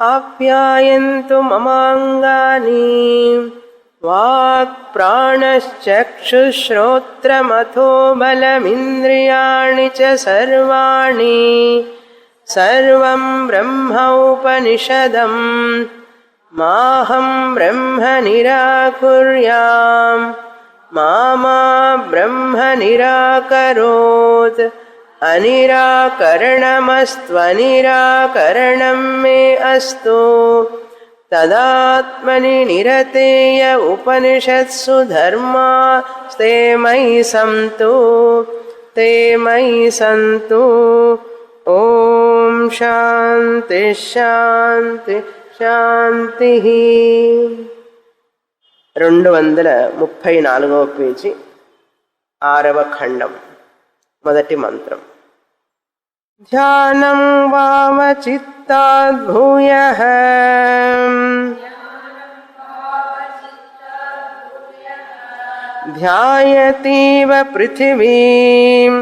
ఆప్యాయంతు మమాంగాని walk ప్రాణశ్చక్షుశ్రోత్రమథో బలమింద్రియాణి చ సర్వాణి సర్వం బ్రహ్మ ఉపనిషదం మాహం బ్రహ్మ నిరాకుర్యాం మామా బ్రహ్మ నిరాకరోత్ అనిరాకరణమస్త్వనిరాకరణం మే అస్తు తదాత్మని నిరతేయ ఉపనిషత్సు ధర్మాస్తే మయి సంతు ఓం శాంతి శాంతి శాంతి. 234వ పేజీ 6వ ఖండం మొదటి మంత్రం. ధ్యానం వామచిత్తాద్భూయః ధ్యాయతీవ పృథివీం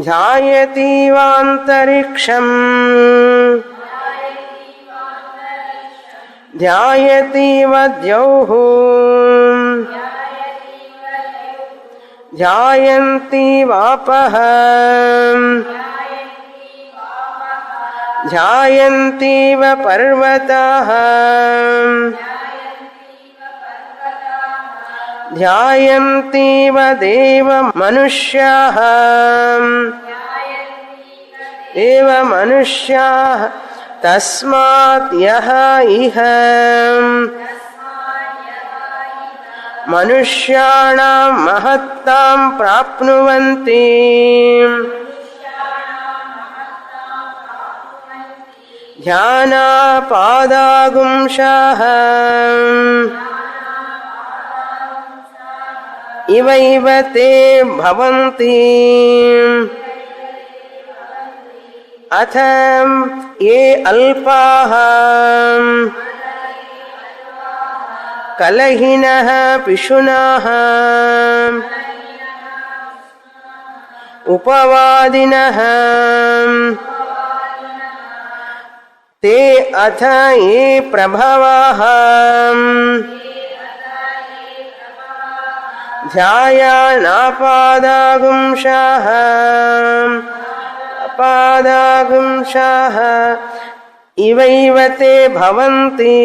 ధ్యాయతీవాంతరిక్షం ధ్యాయతీవ ద్యౌః ధ్యాయంతీవాపః ధ్యాయంతీవ పర్వతాః ధ్యాయంతీవ దేవ మనుష్యాః తస్మాత్ యః ఇహ మనుష్యాణాం మహత్తాం ప్రాప్నువంతి ధ్యానాపాదాగుంషః ఇవైవ తే భవంతి అథ ఏ అల్పాః కలహినః పిశునః ఉపవాదినః తే అథ ఏ ప్రభవాః ధ్యాయానాపాదాగుంషః అపాదాగుంషః ఇవైవ తే భవంతి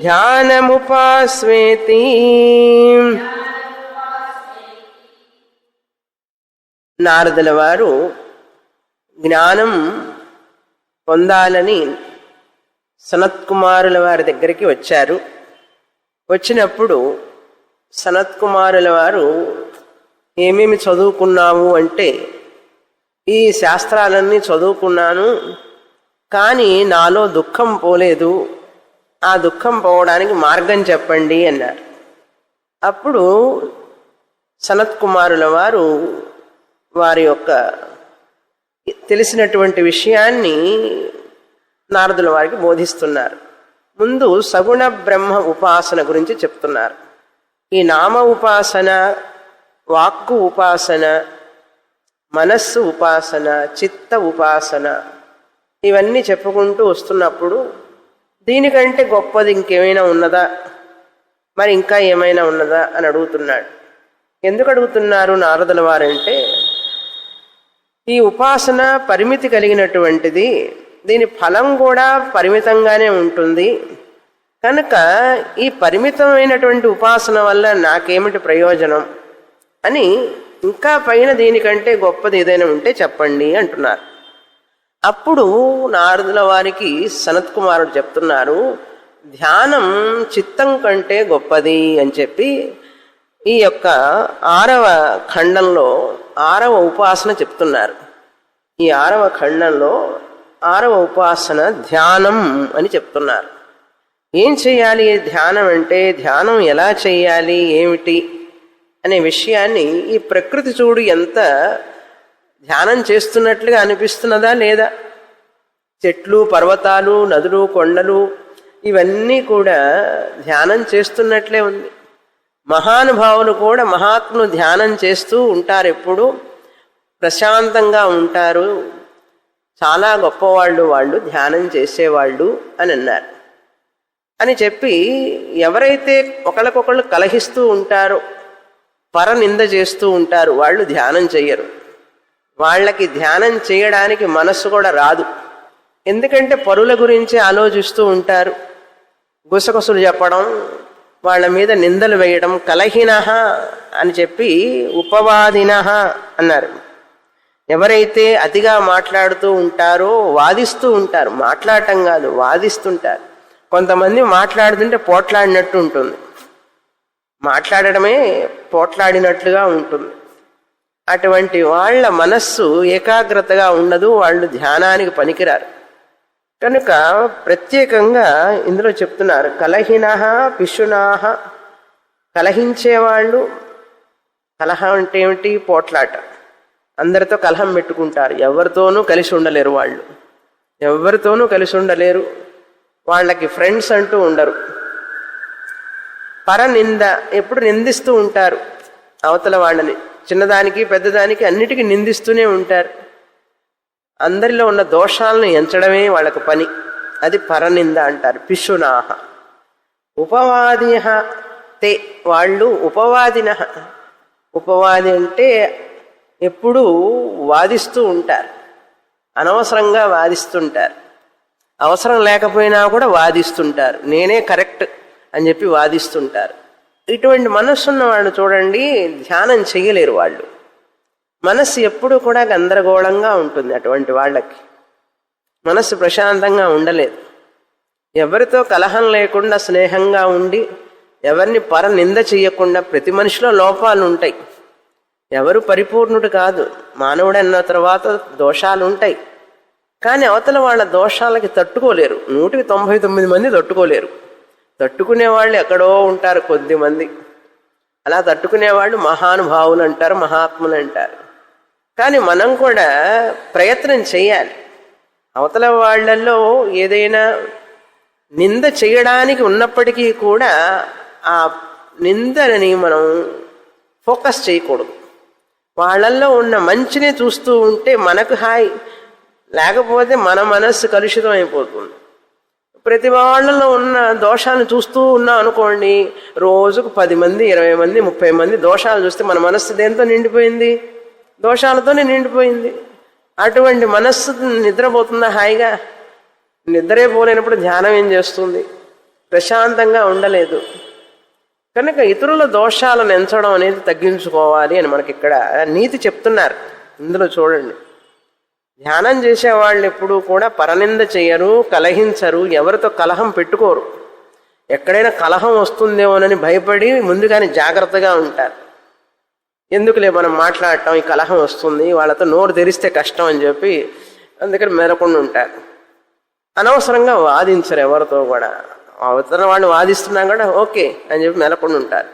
ధ్యానముపాస్వేతి. నారదుల వారు జ్ఞానం పొందాలని సనత్కుమారుల వారి దగ్గరికి వచ్చారు. వచ్చినప్పుడు సనత్కుమారుల వారు ఏమేమి చదువుకున్నావు అంటే, ఈ శాస్త్రాలన్నీ చదువుకున్నాను, కానీ నాలో దుఃఖం పోలేదు, ఆ దుఃఖం పోవడానికి మార్గం చెప్పండి అన్నారు. అప్పుడు సనత్కుమారుల వారు వారి యొక్క తెలిసినటువంటి విషయాన్ని నారదుల వారికి బోధిస్తున్నారు. ముందు సగుణ బ్రహ్మ ఉపాసన గురించి చెప్తున్నారు. ఈ నామ ఉపాసన, వాక్కు ఉపాసన, మనస్సు ఉపాసన, చిత్త ఉపాసన ఇవన్నీ చెప్పుకుంటూ వస్తున్నప్పుడు దీనికంటే గొప్పది ఇంకేమైనా ఉన్నదా, మరి ఇంకా ఏమైనా ఉన్నదా అని అడుగుతున్నాడు. ఎందుకు అడుగుతున్నారు నారదుల వారంటే, ఈ ఉపాసన పరిమితి కలిగినటువంటిది, దీని ఫలం కూడా పరిమితంగానే ఉంటుంది కనుక ఈ పరిమితమైనటువంటి ఉపాసన వల్ల నాకేమిటి ప్రయోజనం అని, ఇంకా పైన దీనికంటే గొప్పది ఏదైనా ఉంటే చెప్పండి అంటున్నారు. అప్పుడు నారదుల వారికి సనత్కుమారుడు చెప్తున్నారు, ధ్యానం చిత్తం కంటే గొప్పది అని చెప్పి ఈ యొక్క 6వ ఖండంలో 6వ ఉపాసన చెప్తున్నారు. ఈ 6వ ఖండంలో 6వ ఉపాసన ధ్యానం అని చెప్తున్నారు. ఏం చేయాలి ధ్యానం అంటే, ధ్యానం ఎలా చేయాలి ఏమిటి అనే విషయాన్ని ఈ ప్రకృతి చూడు ఎంత ధ్యానం చేస్తున్నట్లుగా అనిపిస్తున్నదా లేదా? చెట్లు, పర్వతాలు, నదులు, కొండలు ఇవన్నీ కూడా ధ్యానం చేస్తున్నట్లే ఉంది. మహానుభావులు కూడా, మహాత్ములు ధ్యానం చేస్తూ ఉంటారు. ఎప్పుడు ప్రశాంతంగా ఉంటారు, చాలా గొప్పవాళ్ళు వాళ్ళు, ధ్యానం చేసేవాళ్ళు అని అన్నారు. అని చెప్పి ఎవరైతే ఒకళ్ళకొకళ్ళు కలహిస్తూ ఉంటారో, పరనింద చేస్తూ ఉంటారు, వాళ్ళు ధ్యానం చెయ్యరు. వాళ్ళకి ధ్యానం చేయడానికి మనస్సు కూడా రాదు. ఎందుకంటే పరుల గురించి ఆలోచిస్తూ ఉంటారు, గుసగుసలు చెప్పడం, వాళ్ళ మీద నిందలు వేయడం. కలహినః అని చెప్పి ఉపవాదినః అన్నారు. ఎవరైతే అతిగా మాట్లాడుతూ ఉంటారో, వాదిస్తూ ఉంటారు, మాట్లాడటం కాదు వాదిస్తుంటారు. కొంతమంది మాట్లాడుతుంటే పోట్లాడినట్టు ఉంటుంది, మాట్లాడటమే పోట్లాడినట్లుగా ఉంటుంది. అటువంటి వాళ్ళ మనస్సు ఏకాగ్రతగా ఉండదు, వాళ్ళు ధ్యానానికి పనికిరారు. కనుక ప్రత్యేకంగా ఇందులో చెప్తున్నారు కలహినః పిశునాః. కలహించేవాళ్ళు, కలహం అంటే ఏమిటి? పోట్లాట. అందరితో కలహం పెట్టుకుంటారు, ఎవరితోనూ కలిసి ఉండలేరు, వాళ్ళు ఎవరితోనూ కలిసి ఉండలేరు, వాళ్ళకి ఫ్రెండ్స్ అంటూ ఉండరు. పరనింద, ఎప్పుడు నిందిస్తూ ఉంటారు అవతల వాళ్ళని, చిన్నదానికి పెద్దదానికి అన్నిటికీ నిందిస్తూనే ఉంటారు. అందరిలో ఉన్న దోషాలను ఎంచడమే వాళ్ళకు పని, అది పరనింద అంటారు. పిశునాః. ఉపవాదినః తే, వాళ్ళు ఉపవాదినః. ఉపవాది అంటే ఎప్పుడూ వాదిస్తూ ఉంటారు, అనవసరంగా వాదిస్తుంటారు, అవసరం లేకపోయినా కూడా వాదిస్తుంటారు, నేనే కరెక్ట్ అని చెప్పి వాదిస్తుంటారు. ఇటువంటి మనస్సున్న వాళ్ళు చూడండి, ధ్యానం చేయలేరు. వాళ్ళు మనస్సు ఎప్పుడు కూడా గందరగోళంగా ఉంటుంది. అటువంటి వాళ్ళకి మనస్సు ప్రశాంతంగా ఉండలేదు. ఎవరితో కలహం లేకుండా స్నేహంగా ఉండి, ఎవరిని పరనింద చేయకుండా, ప్రతి మనిషిలో లోపాలు ఉంటాయి, ఎవరు పరిపూర్ణుడు కాదు, మానవుడు అన్న తర్వాత దోషాలు ఉంటాయి. కానీ అవతల వాళ్ళ దోషాలకి తట్టుకోలేరు. 199 మంది తట్టుకోలేరు. తట్టుకునే వాళ్ళు ఎక్కడో ఉంటారు, కొద్దిమంది. అలా తట్టుకునేవాళ్ళు మహానుభావులు అంటారు, మహాత్ములు అంటారు. కానీ మనం కూడా ప్రయత్నం చేయాలి. అవతల వాళ్ళల్లో ఏదైనా నింద చేయడానికి ఉన్నప్పటికీ కూడా ఆ నిందని మనం ఫోకస్ చేయకూడదు. వాళ్ళల్లో ఉన్న మంచిని చూస్తూ ఉంటే మనకు హాయి, లేకపోతే మన మనస్సు కలుషితం అయిపోతుంది. ప్రతి వాళ్ళలో ఉన్న దోషాలను చూస్తూ ఉన్నాం అనుకోండి, రోజుకు 10 మంది 20 మంది 30 మంది దోషాలు చూస్తే మన మనస్సు దేంతో నిండిపోయింది? దోషాలతోనే నిండిపోయింది. అటువంటి మనస్సు నిద్రపోతుందా హాయిగా? నిద్రే పోలేనప్పుడు ధ్యానం ఏం చేస్తుంది? ప్రశాంతంగా ఉండలేదు. కనుక ఇతరుల దోషాలను ఎంచడం అనేది తగ్గించుకోవాలి అని మనకి ఇక్కడ నీతి చెప్తున్నారు. ఇందులో చూడండి, ధ్యానం చేసేవాళ్ళు ఎప్పుడూ కూడా పరనింద చేయరు, కలహించరు, ఎవరితో కలహం పెట్టుకోరు. ఎక్కడైనా కలహం వస్తుందేమోనని భయపడి ముందుగానే జాగ్రత్తగా ఉంటారు. ఎందుకులే మనం మాట్లాడటం, ఈ కలహం వస్తుంది, వాళ్ళతో నోరు తెరిస్తే కష్టం అని చెప్పి అందుకని మెరకుండా ఉంటారు. అనవసరంగా వాదించరు ఎవరితో కూడా. అవతల వాళ్ళు వాదిస్తున్నా కూడా ఓకే అని చెప్పి మెలకుండా ఉంటారు.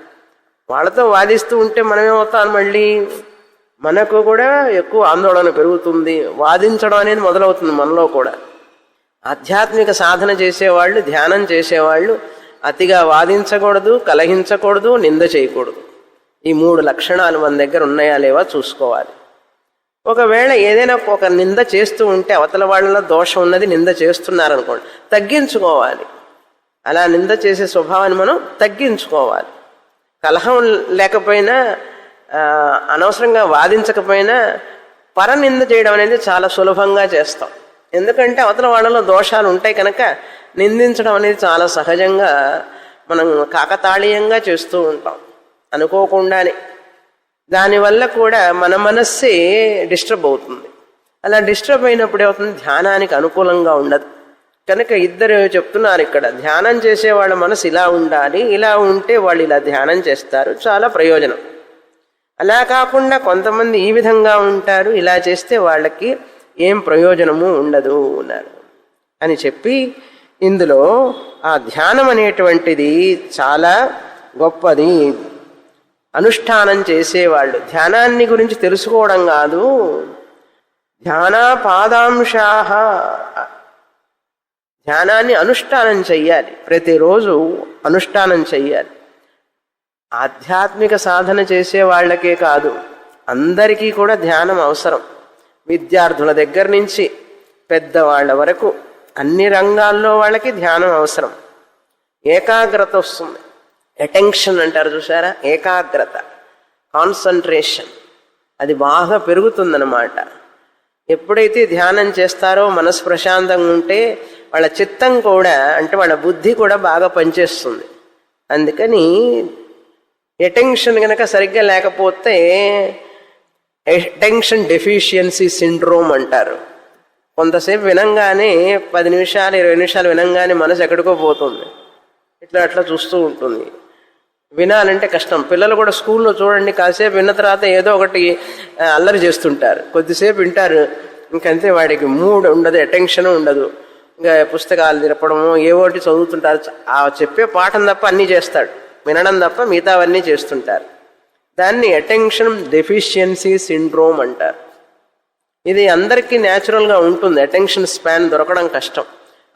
వాళ్ళతో వాదిస్తూ ఉంటే మనమేమవుతాం? మళ్ళీ మనకు కూడా ఎక్కువ ఆందోళన పెరుగుతుంది, వాదించడం అనేది మొదలవుతుంది మనలో కూడా. ఆధ్యాత్మిక సాధన చేసేవాళ్ళు, ధ్యానం చేసేవాళ్ళు అతిగా వాదించకూడదు, కలహించకూడదు, నింద చేయకూడదు. ఈ 3 లక్షణాలు మన దగ్గర ఉన్నాయా లేవా చూసుకోవాలి. ఒకవేళ ఏదైనా ఒక నింద చేస్తూ ఉంటే, అవతల వాళ్ళలో దోషం ఉన్నది నింద చేస్తున్నారనుకోండి, తగ్గించుకోవాలి. అలా నింద చేసే స్వభావాన్ని మనం తగ్గించుకోవాలి. కలహం లేకపోయినా, అనవసరంగా వాదించకపోయినా పరనింద చేయడం అనేది చాలా సులభంగా చేస్తాం. ఎందుకంటే అవతల వాళ్ళలో దోషాలు ఉంటాయి కనుక నిందించడం అనేది చాలా సహజంగా మనం కాకతాళీయంగా చేస్తూ ఉంటాం, అనుకోకుండానే. దానివల్ల కూడా మన మనస్సే డిస్టర్బ్ అవుతుంది. అలా డిస్టర్బ్ అయినప్పుడు ఏమవుతుంది? ధ్యానానికి అనుకూలంగా ఉండదు. కనుక ఇద్దరు చెప్తున్నారు ఇక్కడ, ధ్యానం చేసే వాళ్ళ మనసు ఇలా ఉండాలి, ఇలా ఉంటే వాళ్ళు ఇలా ధ్యానం చేస్తారు, చాలా ప్రయోజనం. అలా కాకుండా కొంతమంది ఈ విధంగా ఉంటారు, ఇలా చేస్తే వాళ్ళకి ఏం ప్రయోజనము ఉండదు అన్నారు అని చెప్పి, ఇందులో ఆ ధ్యానం అనేటువంటిది చాలా గొప్పది. అనుష్ఠానం చేసేవాళ్ళు ధ్యానాన్ని గురించి తెలుసుకోవడం కాదు, ధ్యానాపాదాంశాః, ధ్యానాన్ని అనుష్ఠానం చెయ్యాలి, ప్రతిరోజు అనుష్ఠానం చెయ్యాలి. ఆధ్యాత్మిక సాధన చేసే వాళ్ళకే కాదు, అందరికీ కూడా ధ్యానం అవసరం. విద్యార్థుల దగ్గర నుంచి పెద్దవాళ్ళ వరకు అన్ని రంగాల్లో వాళ్ళకి ధ్యానం అవసరం. ఏకాగ్రత వస్తుంది. అటెన్షన్ అంటారు చూసారా, ఏకాగ్రత, కాన్సన్ట్రేషన్, అది బాగా పెరుగుతుందన్నమాట. ఎప్పుడైతే ధ్యానం చేస్తారో మనసు ప్రశాంతంగా ఉంటే వాళ్ళ చిత్తం కూడా, అంటే వాళ్ళ బుద్ధి కూడా బాగా పనిచేస్తుంది. అందుకని అటెన్షన్ కనుక సరిగ్గా లేకపోతే అటెన్షన్ డెఫిషియన్సీ సిండ్రోమ్ అంటారు. కొంతసేపు వినంగానే 10 నిమిషాలు 20 నిమిషాలు వినంగానే మనసు ఎక్కడికో పోతుంది, ఇట్లా అట్లా చూస్తూ ఉంటుంది. వినాలంటే కష్టం. పిల్లలు కూడా స్కూల్లో చూడండి, కాసేపు విన్న తర్వాత ఏదో ఒకటి అల్లరి చేస్తుంటారు. కొద్దిసేపు వింటారు, ఇంకంతే, వాడికి మూడ్ ఉండదు, అటెన్షన్ ఉండదు. ఇంకా పుస్తకాలు తిరపడము ఏవోటి చదువుతుంటారు. ఆ చెప్పే పాఠం తప్ప అన్నీ చేస్తాడు, వినడం తప్ప మిగతావన్నీ చేస్తుంటారు. దాన్ని అటెన్షన్ డెఫిషియన్సీ సిండ్రోమ్ అంటారు. ఇది అందరికీ న్యాచురల్గా ఉంటుంది. అటెన్షన్ స్పాన్ దొరకడం కష్టం.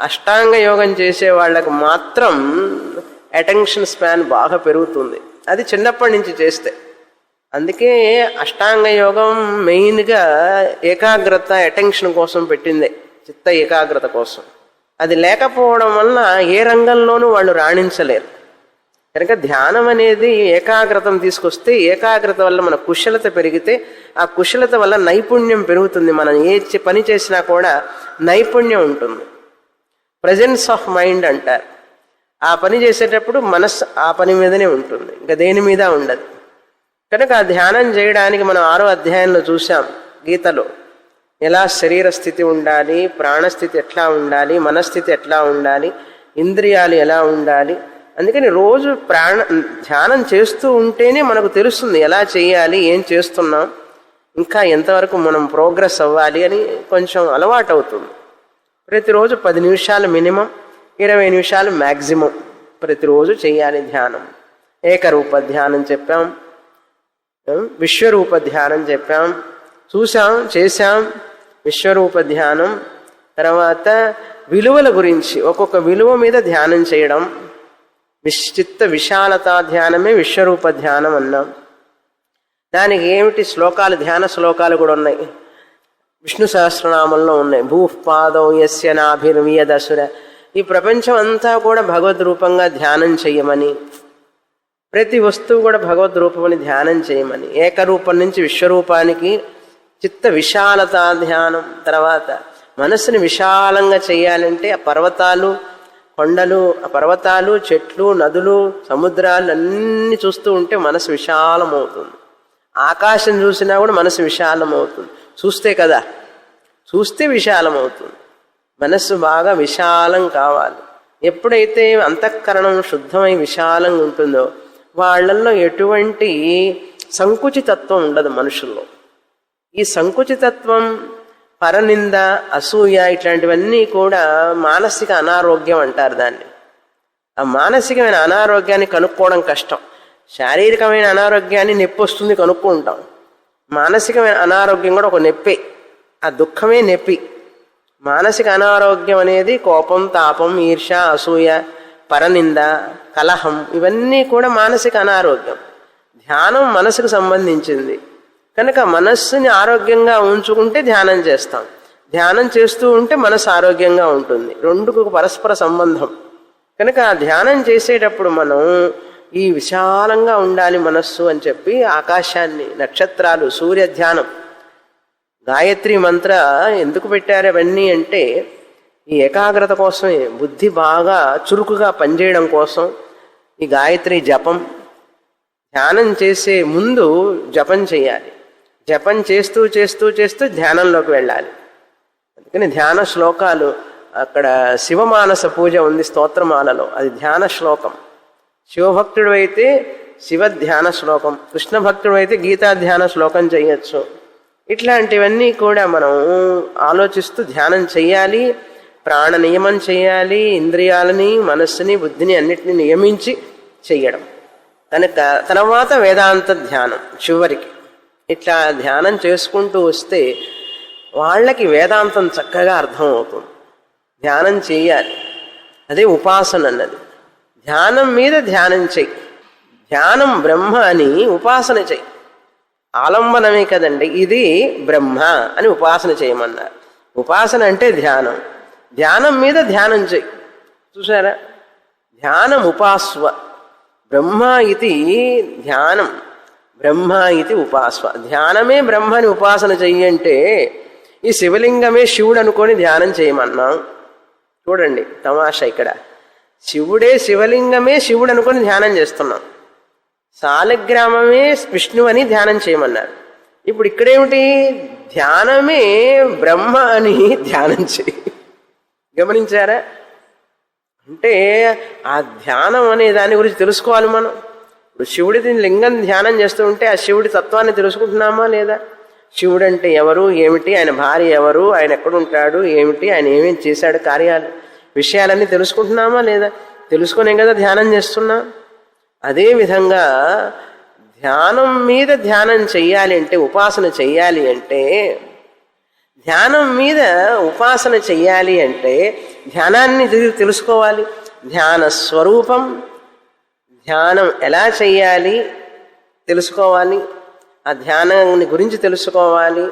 అష్టాంగ యోగం చేసే వాళ్ళకు మాత్రం అటెన్షన్ స్పాన్ బాగా పెరుగుతుంది, అది చిన్నప్పటి నుంచి చేస్తే. అందుకే అష్టాంగ యోగం మెయిన్గా ఏకాగ్రత, అటెన్షన్ కోసం పెట్టిందే, చిత్త ఏకాగ్రత కోసం. అది లేకపోవడం వల్ల ఏ రంగంలోనూ వాళ్ళు రాణించలేరు. కనుక ధ్యానం అనేది ఏకాగ్రతను తీసుకొస్తే, ఏకాగ్రత వల్ల మన కుశలత పెరిగితే, ఆ కుశలత వల్ల నైపుణ్యం పెరుగుతుంది. మనం ఏ పని చేసినా కూడా నైపుణ్యం ఉంటుంది. ప్రజెన్స్ ఆఫ్ మైండ్ అంటారు. ఆ పని చేసేటప్పుడు మనస్సు ఆ పని మీదనే ఉంటుంది, ఇంకా దేని మీద ఉండదు. కనుక ఆ ధ్యానం చేయడానికి మనం 6వ అధ్యాయంలో చూసాం గీతలో, ఎలా శరీర స్థితి ఉండాలి, ప్రాణస్థితి ఎట్లా ఉండాలి, మనస్థితి ఎట్లా ఉండాలి, ఇంద్రియాలు ఎలా ఉండాలి. అందుకని రోజు ధ్యానం చేస్తూ ఉంటేనే మనకు తెలుస్తుంది ఎలా చేయాలి, ఏం చేస్తున్నాం, ఇంకా ఎంతవరకు మనం ప్రోగ్రెస్ అవ్వాలి అని కొంచెం అలవాటు అవుతుంది. ప్రతిరోజు 10 నిమిషాలు మినిమం, 20 నిమిషాలు మ్యాక్సిమం ప్రతిరోజు చేయాలి ధ్యానం. ఏకరూప ధ్యానం చెప్పాం, విశ్వరూప ధ్యానం చెప్పాం, చూసాం, చేశాం. విశ్వరూప ధ్యానం తర్వాత విలువల గురించి, ఒక్కొక్క విలువ మీద ధ్యానం చేయడం, చిత్త విశాలత ధ్యానమే విశ్వరూప ధ్యానం అన్నాం. దానికి ఏమిటి శ్లోకాలు, ధ్యాన శ్లోకాలు కూడా ఉన్నాయి. విష్ణు సహస్రనామంలో ఉన్నాయి. భూపాదౌ యస్య నాభిర్వియదసుర, ఈ ప్రపంచం అంతా కూడా భగవద్ రూపంగా ధ్యానం చేయమని, ప్రతి వస్తువు కూడా భగవద్ రూపమని ధ్యానం చేయమని. ఏకరూపం నుంచి విశ్వరూపానికి చిత్త విశాలత ధ్యానం. తర్వాత మనస్సుని విశాలంగా చేయాలంటే ఆ పర్వతాలు, కొండలు, ఆ పర్వతాలు, చెట్లు, నదులు, సముద్రాలు అన్నీ చూస్తూ ఉంటే మనసు విశాలమవుతుంది. ఆకాశం చూసినా కూడా మనసు విశాలమవుతుంది. చూస్తే కదా, చూస్తే విశాలమవుతుంది. మనస్సు బాగా విశాలం కావాలి. ఎప్పుడైతే అంతఃకరణం శుద్ధమై విశాలంగా ఉంటుందో వాళ్ళల్లో ఎటువంటి సంకుచితత్వం ఉండదు మనుషుల్లో. ఈ సంకుచితత్వం, పరనింద, అసూయ ఇట్లాంటివన్నీ కూడా మానసిక అనారోగ్యం అంటారు దాన్ని. ఆ మానసికమైన అనారోగ్యాన్ని కనుక్కోవడం కష్టం. శారీరకమైన అనారోగ్యాన్ని నొప్పి వస్తుంది కనుక్కుంటాం. మానసికమైన అనారోగ్యం కూడా ఒక నొప్పే, ఆ దుఃఖమే నొప్పి. మానసిక అనారోగ్యం అనేది కోపం, తాపం, ఈర్ష్య, అసూయ, పరనింద, కలహం, ఇవన్నీ కూడా మానసిక అనారోగ్యం. ధ్యానం మనసుకు సంబంధించింది కనుక మనస్సుని ఆరోగ్యంగా ఉంచుకుంటే ధ్యానం చేస్తాం. ధ్యానం చేస్తూ ఉంటే మనసు ఆరోగ్యంగా ఉంటుంది. రెండుకు పరస్పర సంబంధం. కనుక ఆ ధ్యానం చేసేటప్పుడు మనం ఈ విశాలంగా ఉండాలి మనస్సు అని చెప్పి ఆకాశాన్ని, నక్షత్రాలు, సూర్య ధ్యానం, గాయత్రి మంత్ర ఎందుకు పెట్టారు అవన్నీ అంటే ఈ ఏకాగ్రత కోసమే, బుద్ధి బాగా చురుకుగా పనిచేయడం కోసం. ఈ గాయత్రి జపం, ధ్యానం చేసే ముందు జపం చేయాలి. జపం చేస్తూ చేస్తూ చేస్తూ ధ్యానంలోకి వెళ్ళాలి. అందుకని ధ్యాన శ్లోకాలు, అక్కడ శివమానస పూజ ఉంది స్తోత్రమాలలో, అది ధ్యాన శ్లోకం. శివభక్తుడు అయితే శివ ధ్యాన శ్లోకం, కృష్ణ భక్తుడు అయితే గీతా ధ్యాన శ్లోకం చేయొచ్చు. ఇట్లాంటివన్నీ కూడా మనం ఆలోచిస్తూ ధ్యానం చెయ్యాలి. ప్రాణ నియమం చేయాలి. ఇంద్రియాలని, మనస్సుని, బుద్ధిని అన్నిటిని నియమించి చెయ్యడం. కనుక తర్వాత వేదాంత ధ్యానం చివరికి. ఇట్లా ధ్యానం చేసుకుంటూ వస్తే వాళ్ళకి వేదాంతం చక్కగా అర్థమవుతుంది. ధ్యానం చేయాలి, అదే ఉపాసన అన్నది. ధ్యానం మీద ధ్యానం చెయ్యి. ధ్యానం బ్రహ్మ అని ఉపాసన చెయ్యి. ఆలంబనమే కదండి. ఇది బ్రహ్మ అని ఉపాసన చేయమన్నారు. ఉపాసన అంటే ధ్యానం. ధ్యానం మీద ధ్యానం చేయి. చూసారా, ధ్యానం ఉపాస్వ. బ్రహ్మ ఇది ధ్యానం, బ్రహ్మ ఇది ఉపాస్వ. ధ్యానమే బ్రహ్మని ఉపాసన చెయ్యంటే ఈ శివలింగమే శివుడు అనుకొని ధ్యానం చేయమన్నాం. చూడండి తమాషా, ఇక్కడ శివుడే శివలింగమే శివుడు అనుకొని ధ్యానం చేస్తున్నాం. సాలగ్రామమే విష్ణువు అని ధ్యానం చేయమన్నారు. ఇప్పుడు ఇక్కడేమిటి, ధ్యానమే బ్రహ్మ అని ధ్యానం చేయి. గమనించారా? అంటే ఆ ధ్యానం అనే దాని గురించి తెలుసుకోవాలి మనం. ఇప్పుడు శివుడి లింగం ధ్యానం చేస్తూ ఉంటే ఆ శివుడి తత్వాన్ని తెలుసుకుంటున్నామా లేదా? శివుడు అంటే ఎవరు, ఏమిటి, ఆయన భార్య ఎవరు, ఆయన ఎక్కడుంటాడు, ఏమిటి, ఆయన ఏమేమి చేశాడు, కార్యాలు, విషయాలన్నీ తెలుసుకుంటున్నామా లేదా? తెలుసుకునే కదా ధ్యానం చేస్తున్నాం. అదేవిధంగా ధ్యానం మీద ధ్యానం చెయ్యాలి అంటే, ఉపాసన చెయ్యాలి అంటే, ధ్యానం మీద ఉపాసన చెయ్యాలి అంటే ధ్యానాన్ని తెలుసుకోవాలి. ధ్యాన స్వరూపం, ధ్యానం ఎలా చెయ్యాలి తెలుసుకోవాలి. ఆ ధ్యానాన్ని గురించి తెలుసుకోవాలి.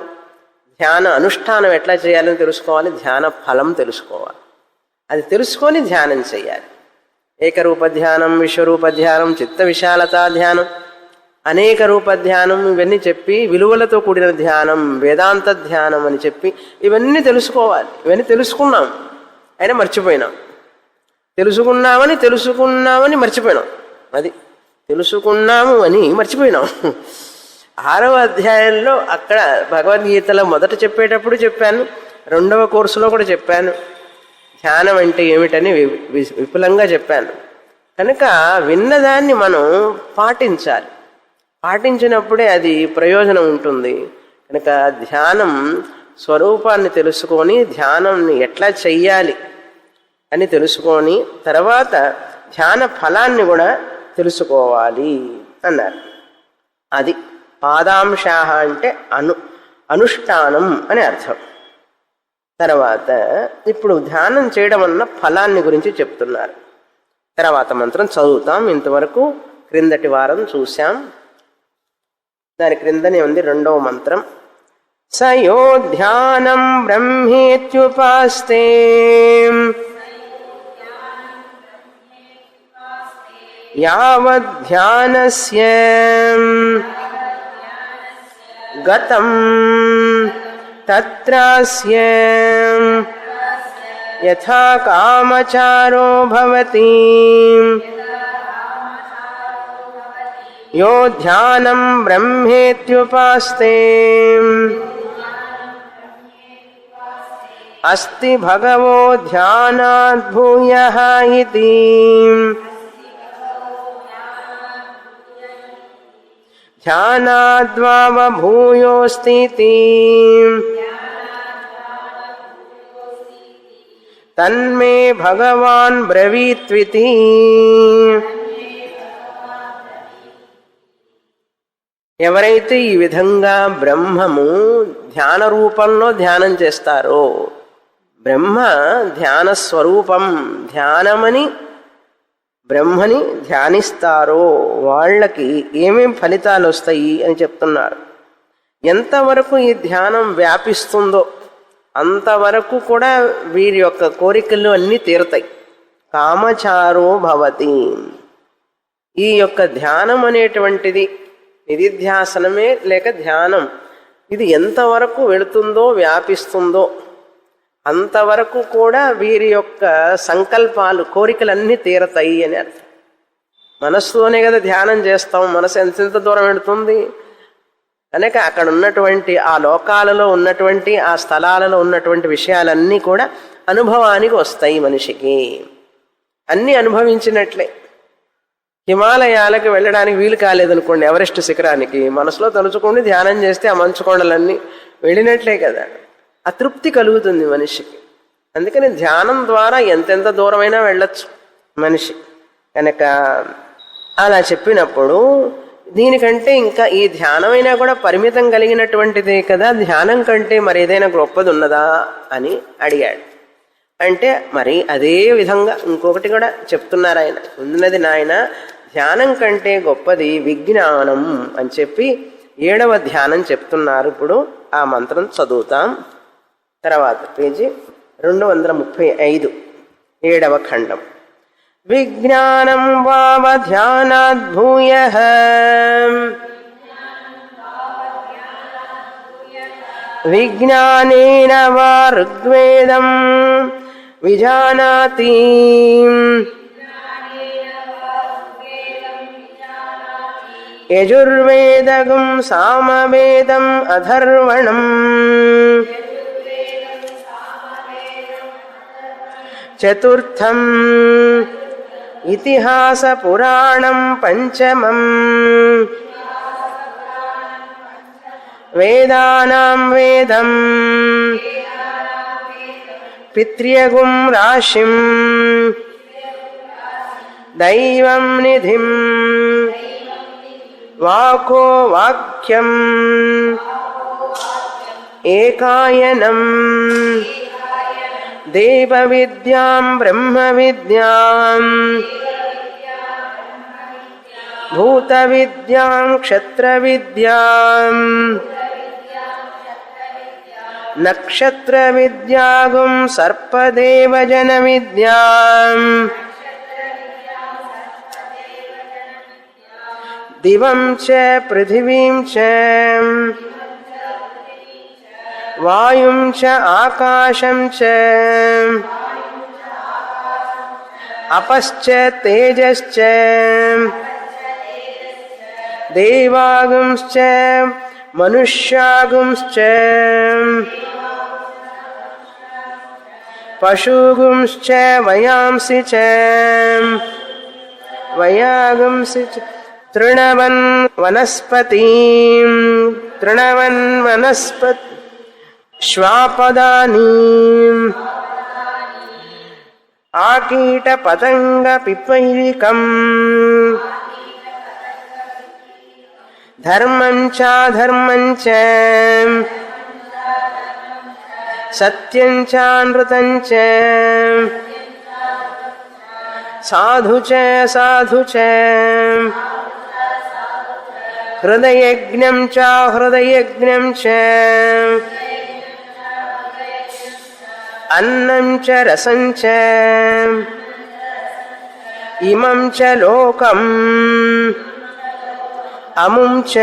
ధ్యాన అనుష్ఠానం ఎట్లా చేయాలని తెలుసుకోవాలి. ధ్యాన ఫలం తెలుసుకోవాలి. అది తెలుసుకొని ధ్యానం చెయ్యాలి. ఏకరూప ధ్యానం, విశ్వరూప ధ్యానం, చిత్త విశాలతా ధ్యానం, అనేక రూప ధ్యానం, ఇవన్నీ చెప్పి విలువలతో కూడిన ధ్యానం, వేదాంత ధ్యానం అని చెప్పి ఇవన్నీ తెలుసుకోవాలి. ఇవన్నీ తెలుసుకున్నాం అయినా మర్చిపోయినాం. తెలుసుకున్నామని మర్చిపోయినాం. అది తెలుసుకున్నాము అని మర్చిపోయినాం. 6వ అధ్యాయంలో అక్కడ భగవద్గీతలో మొదట చెప్పేటప్పుడు చెప్పాను, 2వ కోర్సులో కూడా చెప్పాను. ధ్యానం అంటే ఏమిటని విపులంగా చెప్పాను. కనుక విన్నదాన్ని మనం పాటించాలి. పాటించినప్పుడే అది ప్రయోజనం ఉంటుంది. కనుక ధ్యానం స్వరూపాన్ని తెలుసుకొని ధ్యానంని ఎట్లా చెయ్యాలి అని తెలుసుకొని తర్వాత ధ్యాన ఫలాన్ని కూడా తెలుసుకోవాలి అన్నారు. అది పాదాంశాహ అంటే అనుష్ఠానం అని అర్థం. తర్వాత ఇప్పుడు ధ్యానం చేయడం అన్న ఫలాన్ని గురించి చెప్తున్నారు. తర్వాత మంత్రం చదువుతాం. ఇంతవరకు క్రిందటి వారం చూశాం. దాని క్రిందనే ఉంది 2వ మంత్రం. సయో ధ్యానం బ్రహ్మేత్యుపాస్తే యావద్ధ్యానస్య గతం తత్రాస్య యథా కామచారో భవతి యో ధ్యానం బ్రహ్మేత్యుపాస్తే అస్తి భగవో ధ్యానాద్ భూయః ఇతి. ధ్యానాద్వావభూయోస్తి తన్మే భగవాన్ బ్రవీత్వితి. ఎవరైతే ఈ విధంగా బ్రహ్మము ధ్యాన రూపంలో ధ్యానం చేస్తారో, బ్రహ్మ ధ్యాన స్వరూపం, ధ్యానమని బ్రహ్మని ధ్యానిస్తారో వాళ్ళకి ఏమేం ఫలితాలు వస్తాయి అని చెప్తున్నారు. ఎంతవరకు ఈ ధ్యానం వ్యాపిస్తుందో అంతవరకు కూడా వీరి యొక్క కోరికలు అన్నీ తీరుతాయి. కామచారో భవతి. ఈ యొక్క ధ్యానం అనేటువంటిది నిధిధ్యాసనమే లేక ధ్యానం, ఇది ఎంతవరకు వెళుతుందో వ్యాపిస్తుందో అంతవరకు కూడా వీరి యొక్క సంకల్పాలు, కోరికలన్నీ తీరతాయి అని అర్థం. మనస్సుతోనే కదా ధ్యానం చేస్తాం. మనసు ఎంత దూరం వెళుతుంది కనుక అక్కడ ఉన్నటువంటి ఆ లోకాలలో ఉన్నటువంటి ఆ స్థలాలలో ఉన్నటువంటి విషయాలన్నీ కూడా అనుభవానికి వస్తాయి. మనిషికి అన్నీ అనుభవించినట్లే. హిమాలయాలకు వెళ్ళడానికి వీలు కాలేదనుకోండి, ఎవరెస్ట్ శిఖరానికి మనసులో తలుచుకోండి, ధ్యానం చేస్తే ఆ మంచు కొండలన్నీ వెళ్ళినట్లే కదా. అతృప్తి కలుగుతుంది మనిషికి. అందుకని ధ్యానం ద్వారా ఎంతెంత దూరమైనా వెళ్ళొచ్చు మనిషి. కనుక అలా చెప్పినప్పుడు దీనికంటే ఇంకా ఈ ధ్యానమైనా కూడా పరిమితం కలిగినటువంటిదే కదా, ధ్యానం కంటే మరి ఏదైనా గొప్పది ఉన్నదా అని అడిగాడు. అంటే మరి అదే విధంగా ఇంకొకటి కూడా చెప్తున్నారు ఆయన. ఉన్నది నాయన, ధ్యానం కంటే గొప్పది విజ్ఞానం అని చెప్పి 7వ ధ్యానం చెప్తున్నారు. ఇప్పుడు ఆ మంత్రం చదువుతాం. తర్వాత పేజీ 235, 7వ ఖండం. విజ్ఞానం వావధ్యానాద్భూయః విజ్ఞానేన వా ఋగ్వేదం విజానాతి యజుర్వేదగం సామవేదం అథర్వణం చతుర్థం ఇతిహాస పురాణం పంచమం వేదానాం వేదం పిత్ర్యగుం రాశిం దైవం నిధిం వాకో వాక్యం ఏకాయనం దేవ విద్యాం బ్రహ్మ విద్యాం భూత విద్యాం క్షత్ర విద్యాం నక్షత్ర విద్యాగుం సర్పదేవజన విద్యాం దివం చ పృథివీం చ వాయుం చ ఆకాశం చ అపశ్చ తేజశ్చ దేవాగుంశ్చ మనుష్యాగుంశ్చ పశుగుంశ్చ వయాంసి చ వయాగుంసి చ తృణవన్ వనస్పతిం తృణవన్ వనస్పతి శ్వాపదాని ఆకీట పతంగ పిపైలికం ధర్మం చాధర్మం చ సత్యం చానృతం చ సాధు చ సాధు చ హృదయజ్ఞం చాహృదయజ్ఞం చ అన్నం చ రసం చ ఇమం చ లోకం అముం చ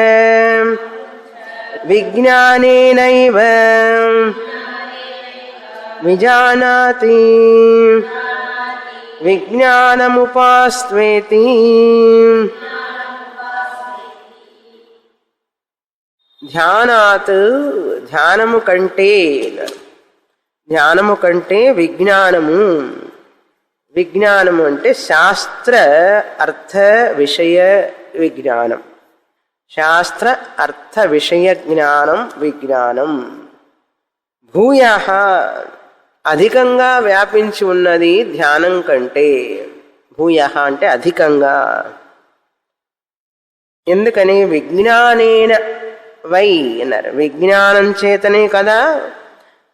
విజ్ఞానేనైవ విజానాతి విజ్ఞానముపాస్వేతి. ధ్యానాత్ ధ్యానము కంటే, ధ్యానము కంటే విజ్ఞానము. విజ్ఞానము అంటే శాస్త్ర అర్థ విషయ విజ్ఞానం. శాస్త్ర అర్థ విషయ జ్ఞానం విజ్ఞానం. భూయః అధికంగా వ్యాపించి ఉన్నది ధ్యానం కంటే. భూయః అంటే అధికంగా. ఎందుకని విజ్ఞానేన వై అన్నారు. విజ్ఞానం చేతనే కదా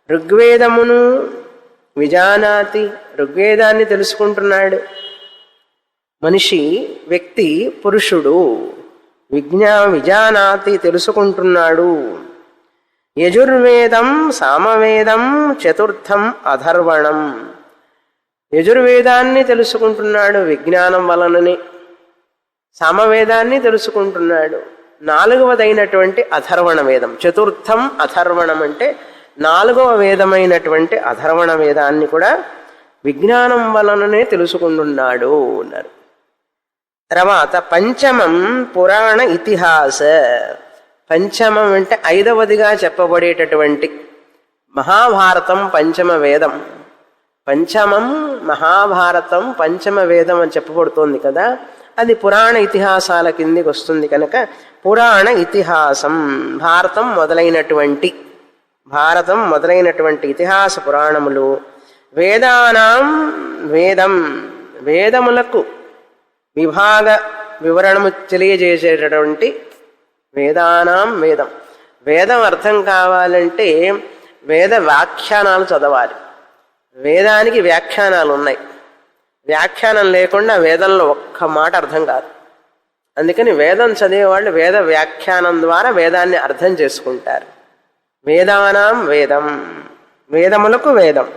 ఋగ్వేదమును విజానాతి, ఋగ్వేదాన్ని తెలుసుకుంటున్నాడు. మనిషి, వ్యక్తి, పురుషుడు విజానాతి తెలుసుకుంటున్నాడు. యజుర్వేదం సామవేదం చతుర్థం అథర్వణం. యజుర్వేదాన్ని తెలుసుకుంటున్నాడు విజ్ఞానం వలననే. సామవేదాన్ని తెలుసుకుంటున్నాడు. 4వదైనటువంటి అథర్వణ వేదం. చతుర్థం అథర్వణం అంటే 4వ వేదమైనటువంటి అథర్వణ వేదాన్ని కూడా విజ్ఞానం వలననే తెలుసుకుంటున్నాడు అన్నారు. తర్వాత పంచమం పురాణ ఇతిహాస. పంచమం అంటే 5వదిగా చెప్పబడేటటువంటి మహాభారతం పంచమ వేదం. పంచమం మహాభారతం పంచమ వేదం అని చెప్పబడుతోంది కదా, అది పురాణ ఇతిహాసాల కిందికి వస్తుంది కనుక పురాణ ఇతిహాసం. భారతం మొదలైనటువంటి ఇతిహాస పురాణములు. వేదానాం వేదం, వేదములకు విభాగ వివరణము తెలియజేసేటటువంటి వేదానాం వేదం. వేదం అర్థం కావాలంటే వేద వ్యాఖ్యానాలు చదవాలి. వేదానికి వ్యాఖ్యానాలు ఉన్నాయి. వ్యాఖ్యానం లేకుండా వేదంలో ఒక్క మాట అర్థం కాదు. అందుకని వేదం చదివేవాళ్ళు వేద వ్యాఖ్యానం ద్వారా వేదాన్ని అర్థం చేసుకుంటారు. వేదానాం వేదం, వేదములకు వేదం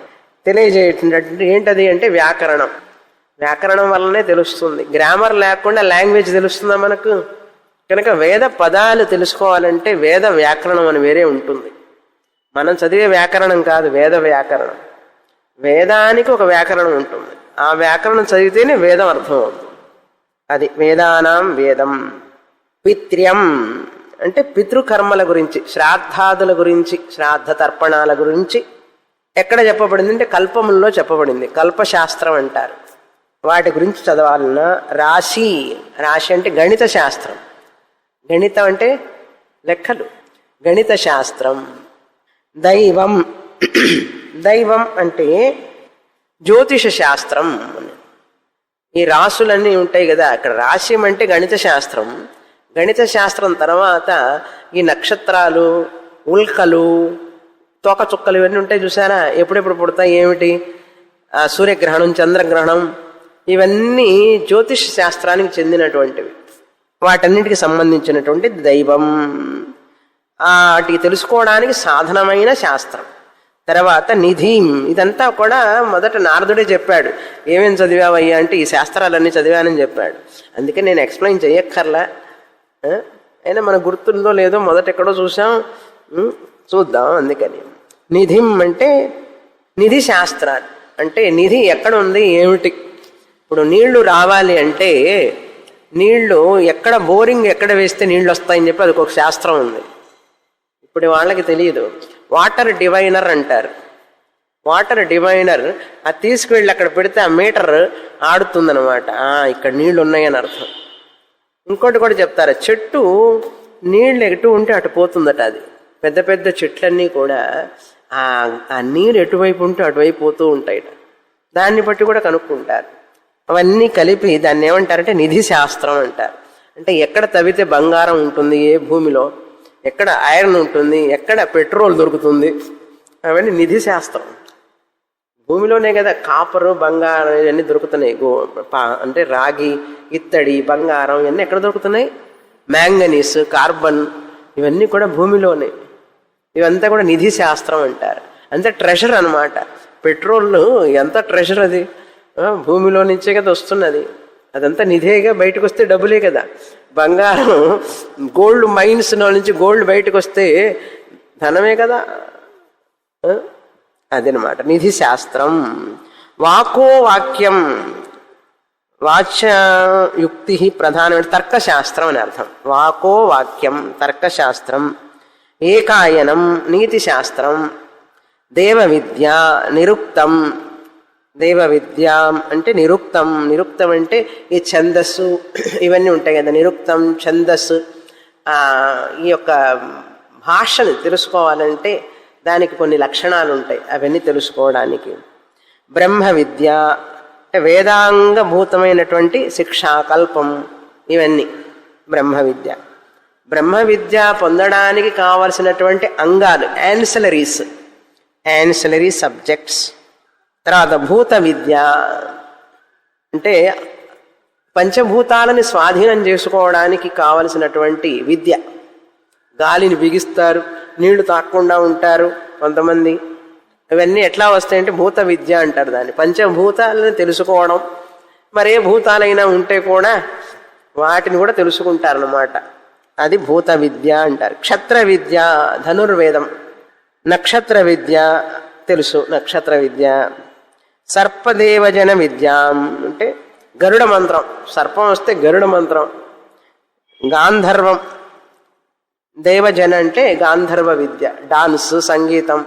తెలియజేయటటువంటి ఏంటది అంటే వ్యాకరణం. వ్యాకరణం వల్లనే తెలుస్తుంది. గ్రామర్ లేకుండా లాంగ్వేజ్ తెలుస్తుందా మనకు? కనుక వేద పదాలు తెలుసుకోవాలంటే వేద వ్యాకరణం అని వేరే ఉంటుంది. మనం చదివే వ్యాకరణం కాదు, వేద వ్యాకరణం. వేదానికి ఒక వ్యాకరణం ఉంటుంది. ఆ వ్యాకరణం చదివితేనే వేదం అర్థం అవుతుంది. అది వేదానాం వేదం. పిత్ర్యం అంటే పితృకర్మల గురించి, శ్రాద్ధాదుల గురించి, శ్రాద్ధ తర్పణాల గురించి ఎక్కడ చెప్పబడింది అంటే కల్పముల్లో చెప్పబడింది. కల్పశాస్త్రం అంటారు. వాటి గురించి చదవాలన్నా రాశి, రాశి అంటే గణిత శాస్త్రం. గణితం అంటే లెక్కలు, గణిత శాస్త్రం. దైవం, దైవం అంటే జ్యోతిష శాస్త్రం. ఈ రాసులన్నీ ఉంటాయి కదా, అక్కడ రాశిం అంటే గణిత శాస్త్రం. గణిత శాస్త్రం తర్వాత ఈ నక్షత్రాలు, ఉల్కలు, తోకచుక్కలు ఇవన్నీ ఉంటాయి చూసారా, ఎప్పుడెప్పుడు పుడతాయి ఏమిటి, సూర్యగ్రహణం, చంద్రగ్రహణం, ఇవన్నీ జ్యోతిష్ శాస్త్రానికి చెందినటువంటివి. వాటన్నిటికి సంబంధించినటువంటి దైవం. వాటికి తెలుసుకోవడానికి సాధనమైన శాస్త్రం. తర్వాత నిధిం, ఇదంతా కూడా మొదట నారదుడే చెప్పాడు. ఏమేమి చదివావయ్యా అంటే ఈ శాస్త్రాలన్నీ చదివానని చెప్పాడు. అందుకే నేను ఎక్స్ప్లెయిన్ చేయక్కర్లా. అయినా మనకు గుర్తుందో లేదో మొదట ఎక్కడో చూసాం, చూద్దాం. అందుకని నిధిం అంటే నిధి శాస్త్రాలు. అంటే నిధి ఎక్కడ ఉంది ఏమిటి. ఇప్పుడు నీళ్లు రావాలి అంటే నీళ్లు ఎక్కడ, బోరింగ్ ఎక్కడ వేస్తే నీళ్ళు వస్తాయని చెప్పి అది ఒక శాస్త్రం ఉంది. ఇప్పుడు వాళ్ళకి తెలియదు. వాటర్ డివైనర్ అంటారు. వాటర్ డివైనర్ అది తీసుకువెళ్ళి అక్కడ పెడితే ఆ మీటర్ ఆడుతుందనమాట. ఇక్కడ నీళ్లు ఉన్నాయని అర్థం. ఇంకోటి కూడా చెప్తారు, చెట్టు నీళ్ళు ఎటు ఉంటే అటు పోతుందట. అది పెద్ద పెద్ద చెట్లన్నీ కూడా ఆ నీరు ఎటువైపు ఉంటే అటువైపు పోతూ ఉంటాయట. దాన్ని బట్టి కూడా కనుక్కుంటారు. అవన్నీ కలిపి దాన్ని ఏమంటారంటే నిధి శాస్త్రం అంటారు. అంటే ఎక్కడ తవ్వితే బంగారం ఉంటుంది, ఏ భూమిలో ఎక్కడ ఐరన్ ఉంటుంది, ఎక్కడ పెట్రోల్ దొరుకుతుంది, అవన్నీ నిధి శాస్త్రం. భూమిలోనే కదా కాపరు, బంగారం ఇవన్నీ దొరుకుతున్నాయి. అంటే రాగి, ఇత్తడి, బంగారం ఇవన్నీ ఎక్కడ దొరుకుతున్నాయి? మ్యాంగనీస్, కార్బన్ ఇవన్నీ కూడా భూమిలోనే. ఇవంతా కూడా నిధి శాస్త్రం అంటారు. అంతే ట్రెషర్ అనమాట. పెట్రోల్ ఎంత ట్రెషర్ అది, భూమిలో నుంచే కదా వస్తున్నది. అదంతా నిధేగా బయటకు వస్తే డబ్బులే కదా. బంగారం గోల్డ్ మైన్స్లో నుంచి గోల్డ్ బయటకు వస్తే ధనమే కదా. అదనమాట నిధి శాస్త్రం. వాకో వాక్యం, వాచ్యయుక్తి ప్రధానమైన తర్కశాస్త్రం అని అర్థం. వాకో వాక్యం తర్కశాస్త్రం. ఏకాయనం నీతి శాస్త్రం. దేవ విద్య నిరుక్తం. దేవ విద్య అంటే నిరుక్తం. నిరుక్తం అంటే ఈ ఛందస్సు ఇవన్నీ ఉంటాయి కదా, నిరుక్తం, ఛందస్సు. ఈ యొక్క భాషను తెలుసుకోవాలంటే దానికి కొన్ని లక్షణాలు ఉంటాయి, అవన్నీ తెలుసుకోవడానికి. బ్రహ్మ విద్య అంటే వేదాంగభూతమైనటువంటి శిక్షా కల్పం, ఇవన్నీ బ్రహ్మ విద్య. బ్రహ్మ విద్య పొందడానికి కావలసినటువంటి అంగాలు, యాన్సిలరీ సబ్జెక్ట్స్. తర్వాత భూత విద్య అంటే పంచభూతాలని స్వాధీనం చేసుకోవడానికి కావలసినటువంటి విద్య. గాలిని బిగిస్తారు, నీళ్లు తాకుండా ఉంటారు కొంతమంది. ఇవన్నీ ఎట్లా వస్తాయంటే భూత విద్య అంటారు దాన్ని. పంచభూతాలని తెలుసుకోవడం, మరే భూతాలైనా ఉంటే కూడా వాటిని కూడా తెలుసుకుంటారన్నమాట. అది భూత విద్య అంటారు. క్షత్ర విద్య ధనుర్వేదం. నక్షత్ర విద్య తెలుసు, నక్షత్ర విద్య. సర్పదేవజన విద్య అంటే గరుడ మంత్రం. సర్పం వస్తే గరుడ మంత్రం. గాంధర్వం దేవజన అంటే గాంధర్వ విద్య, డాన్స్, సంగీతం,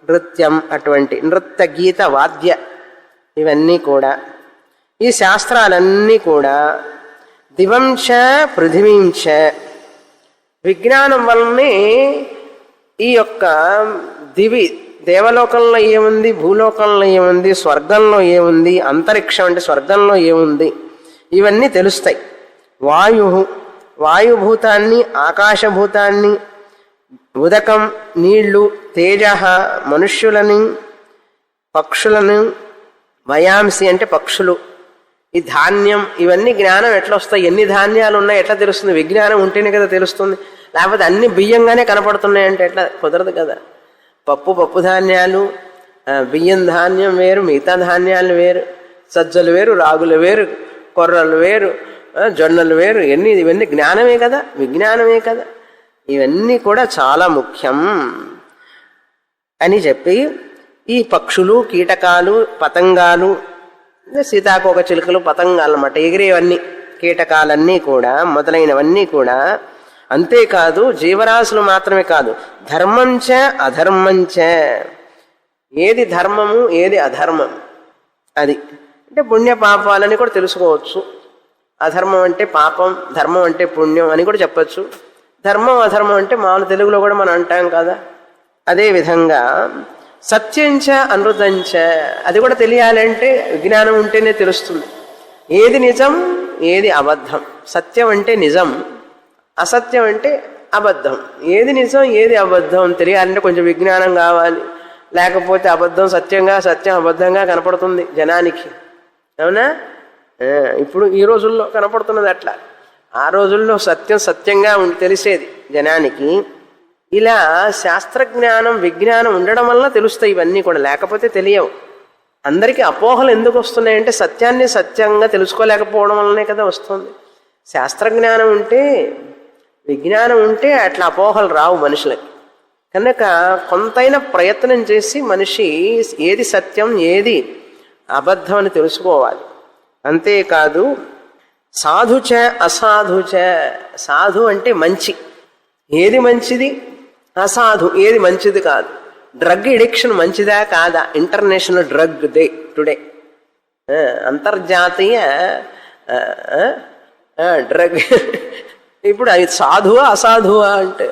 నృత్యం, అటువంటి నృత్య గీత వాద్య ఇవన్నీ కూడా. ఈ శాస్త్రాలన్నీ కూడా దివంచ పృథివీంచ, విజ్ఞానం వల్లనే ఈ యొక్క దివి, దేవలోకంలో ఏముంది, భూలోకంలో ఏముంది, స్వర్గంలో ఏముంది, అంతరిక్షం అంటే స్వర్గంలో ఏముంది, ఇవన్నీ తెలుస్తాయి. వాయుభూతాన్ని, ఆకాశభూతాన్ని, ఉదకం నీళ్లు, తేజ మనుష్యులని, పక్షులను, వయాంసి అంటే పక్షులు, ఈ ధాన్యం ఇవన్నీ జ్ఞానం ఎట్లా వస్తాయి? ఎన్ని ధాన్యాలు ఉన్నాయి ఎట్లా తెలుస్తుంది? విజ్ఞానం ఉంటేనే కదా తెలుస్తుంది. లేకపోతే అన్ని బియ్యంగానే కనపడుతున్నాయంటే ఎట్లా? కుదరదు కదా. పప్పు ధాన్యాలు, బియ్యం ధాన్యం వేరు, మిగతా ధాన్యాలు వేరు, సజ్జలు వేరు, రాగులు వేరు, కొర్రలు వేరు, జొన్నలు వేరు. ఇవన్నీ జ్ఞానమే కదా, విజ్ఞానమే కదా. ఇవన్నీ కూడా చాలా ముఖ్యం అని చెప్పి ఈ పక్షులు, కీటకాలు, పతంగాలు, సీతాకోక చిలుకలు, పతంగాలు అన్నమాట, ఎగిరేవన్నీ కీటకాలన్నీ కూడా మొదలైనవన్నీ కూడా. అంతేకాదు జీవరాశులు మాత్రమే కాదు, ధర్మంచ అధర్మంచ, ఏది ధర్మము ఏది అధర్మం అది అంటే పుణ్య పాపాలని కూడా తెలుసుకోవచ్చు. అధర్మం అంటే పాపం, ధర్మం అంటే పుణ్యం అని కూడా చెప్పచ్చు. ధర్మం అధర్మం అంటే మామూలు తెలుగులో కూడా మనం అంటాం కదా. అదేవిధంగా సత్యంచ అనృతంచ, అది కూడా తెలియాలంటే విజ్ఞానం ఉంటేనే తెలుస్తుంది. ఏది నిజం ఏది అబద్ధం. సత్యం అంటే నిజం, అసత్యం అంటే అబద్ధం. ఏది నిజం ఏది అబద్ధం తెలియాలంటే కొంచెం విజ్ఞానం కావాలి. లేకపోతే అబద్ధం సత్యంగా, సత్యం అబద్ధంగా కనపడుతుంది జనానికి. అవునా? ఇప్పుడు ఈ రోజుల్లో కనపడుతున్నది అట్లా. ఆ రోజుల్లో సత్యం సత్యంగా తెలిసేది జనానికి. ఇలా శాస్త్రజ్ఞానం విజ్ఞానం ఉండడం వల్ల తెలుస్తాయి ఇవన్నీ కూడా, లేకపోతే తెలియవు. అందరికీ అపోహలు ఎందుకు వస్తున్నాయంటే సత్యాన్ని సత్యంగా తెలుసుకోలేకపోవడం వల్లనే కదా వస్తుంది. శాస్త్రజ్ఞానం ఉంటే, విజ్ఞానం ఉంటే అట్లా అపోహలు రావు మనుషులకి. కనుక కొంతైనా ప్రయత్నం చేసి మనిషి ఏది సత్యం ఏది అబద్ధం అని తెలుసుకోవాలి. అంతేకాదు సాధుచ అసాధుచ, సాధు అంటే మంచి, ఏది మంచిది, అసాధు ఏది మంచిది కాదు. డ్రగ్ ఎడిక్షన్ మంచిదా కాదా? ఇంటర్నేషనల్ డ్రగ్ డే టుడే, అంతర్జాతీయ డ్రగ్. ఇప్పుడు అది సాధువా అసాధువా అంటే,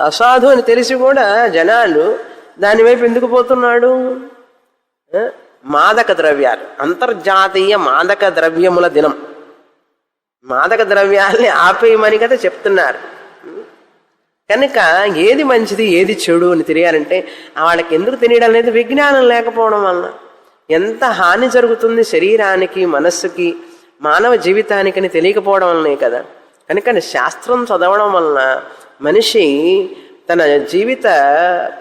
అసాధు అని తెలిసి కూడా జనాలు దానివైపు ఎందుకు పోతున్నాడు? మాదక ద్రవ్యాలు, అంతర్జాతీయ మాదక ద్రవ్యముల దినం. మాదక ద్రవ్యాల్ని ఆపేయమని కదా చెప్తున్నారు. కనుక ఏది మంచిది ఏది చెడు అని తెలియాలంటే వాళ్ళకి ఎందుకు తెలియడం లేదు? విజ్ఞానం లేకపోవడం వలన. ఎంత హాని జరుగుతుంది శరీరానికి, మనస్సుకి, మానవ జీవితానికి అని తెలియకపోవడం వల్లనే కదా. కనుక శాస్త్రం చదవడం వలన మనిషి తన జీవిత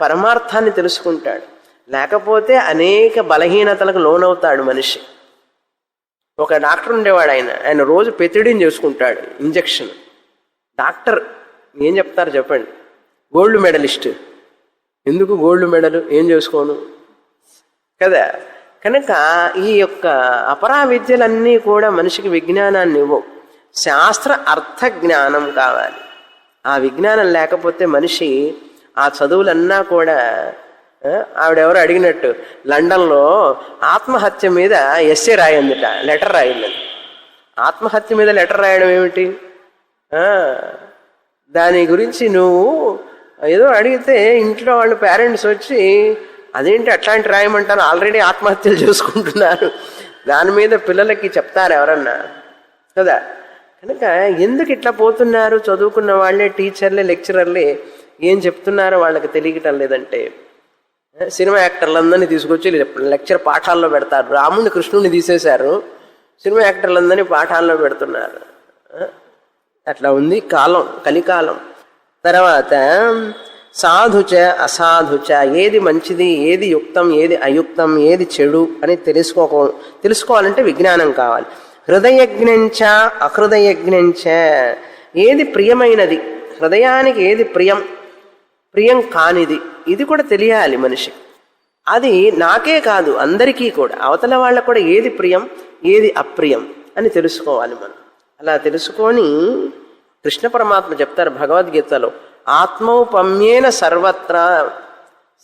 పరమార్థాన్ని తెలుసుకుంటాడు. లేకపోతే అనేక బలహీనతలకు లోనవుతాడు మనిషి. ఒక డాక్టర్ ఉండేవాడు, ఆయన రోజు పెతిడిని చేసుకుంటాడు, ఇంజక్షన్. డాక్టర్ ఏం చెప్తారు చెప్పండి? గోల్డ్ మెడలిస్ట్, ఎందుకు గోల్డ్ మెడల్, ఏం చేసుకోను కదా. కనుక ఈ యొక్క అపరా విద్యలన్నీ కూడా మనిషికి విజ్ఞానాన్ని ఇవ్వవు. శాస్త్ర అర్థ జ్ఞానం కావాలి. ఆ విజ్ఞానం లేకపోతే మనిషి ఆ చదువులన్నా కూడా, ఆవిడెవరో అడిగినట్టు లండన్లో ఆత్మహత్య మీద ఎస్సే రాయిందిట, లెటర్ రాయిందని. ఆత్మహత్య మీద లెటర్ రాయడం ఏమిటి? దాని గురించి నువ్వు ఏదో అడిగితే ఇంట్లో వాళ్ళు పేరెంట్స్ వచ్చి అదేంటి అట్లాంటి రాయమంటారు, ఆల్రెడీ ఆత్మహత్యలు చేసుకుంటున్నారు, దాని మీద పిల్లలకి చెప్తారు ఎవరన్నా కదా. కనుక ఎందుకు ఇట్లా పోతున్నారు? చదువుకున్న వాళ్ళే, టీచర్లే, లెక్చరర్లే ఏం చెప్తున్నారో వాళ్ళకి తెలియటం లేదంటే, సినిమా యాక్టర్లందరినీ తీసుకొచ్చి లెక్చర్ పాఠాల్లో పెడతారు. రాముడిని కృష్ణుడిని తీసేశారు, సినిమా యాక్టర్లందరినీ పాఠాల్లో పెడుతున్నారు. అట్లా ఉంది కాలం, కలికాలం. తర్వాత సాధుచ అసాధుచ, ఏది మంచిది ఏది యుక్తం ఏది అయుక్తం ఏది చెడు అని తెలుసుకోవాలంటే విజ్ఞానం కావాలి. హృదయజ్ఞంచ అహృదయజ్ఞంచ, ఏది ప్రియమైనది, హృదయానికి ఏది ప్రియం కానిది, ఇది కూడా తెలియాలి మనిషి. అది నాకే కాదు అందరికీ కూడా, అవతల వాళ్ళకు కూడా ఏది ప్రియం ఏది అప్రియం అని తెలుసుకోవాలి మనం. అలా తెలుసుకొని కృష్ణ పరమాత్మ చెప్తారు భగవద్గీతలో, ఆత్మౌపమ్యేన సర్వత్రా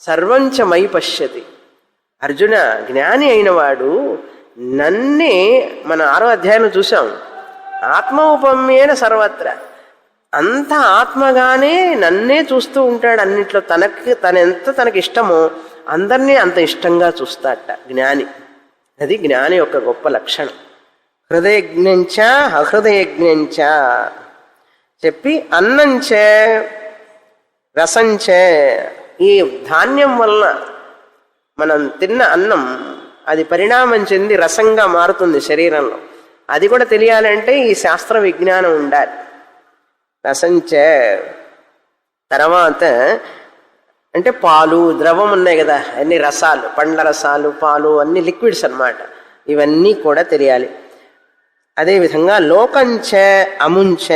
సర్వంచ మై పశ్యతి. అర్జున, జ్ఞాని అయినవాడు నన్నే, మన 6వ అధ్యాయంలో చూసాం, ఆత్మౌపమ్యేన సర్వత్ర, అంత ఆత్మగానే నన్నే చూస్తూ ఉంటాడు అన్నిట్లో. తనెంత తనకి ఇష్టమో అందరినీ అంత ఇష్టంగా చూస్తాడట జ్ఞాని. అది జ్ఞాని యొక్క గొప్ప లక్షణం. హృదయజ్ఞంచ అహృదయజ్ఞంచ చెప్పి, అన్నంచ రసంచ, ఈ ధాన్యం వలన మనం తిన్న అన్నం అది పరిణామం చెంది రసంగా మారుతుంది శరీరంలో. అది కూడా తెలియాలంటే ఈ శాస్త్ర విజ్ఞానం ఉండాలి. రసంచ తర్వాత అంటే పాలు ద్రవం ఉన్నాయి కదా, అన్ని రసాలు, పండ్ల రసాలు, పాలు అన్ని లిక్విడ్స్ అన్నమాట. ఇవన్నీ కూడా తెలియాలి. అదేవిధంగా లోకంచ అముంచ,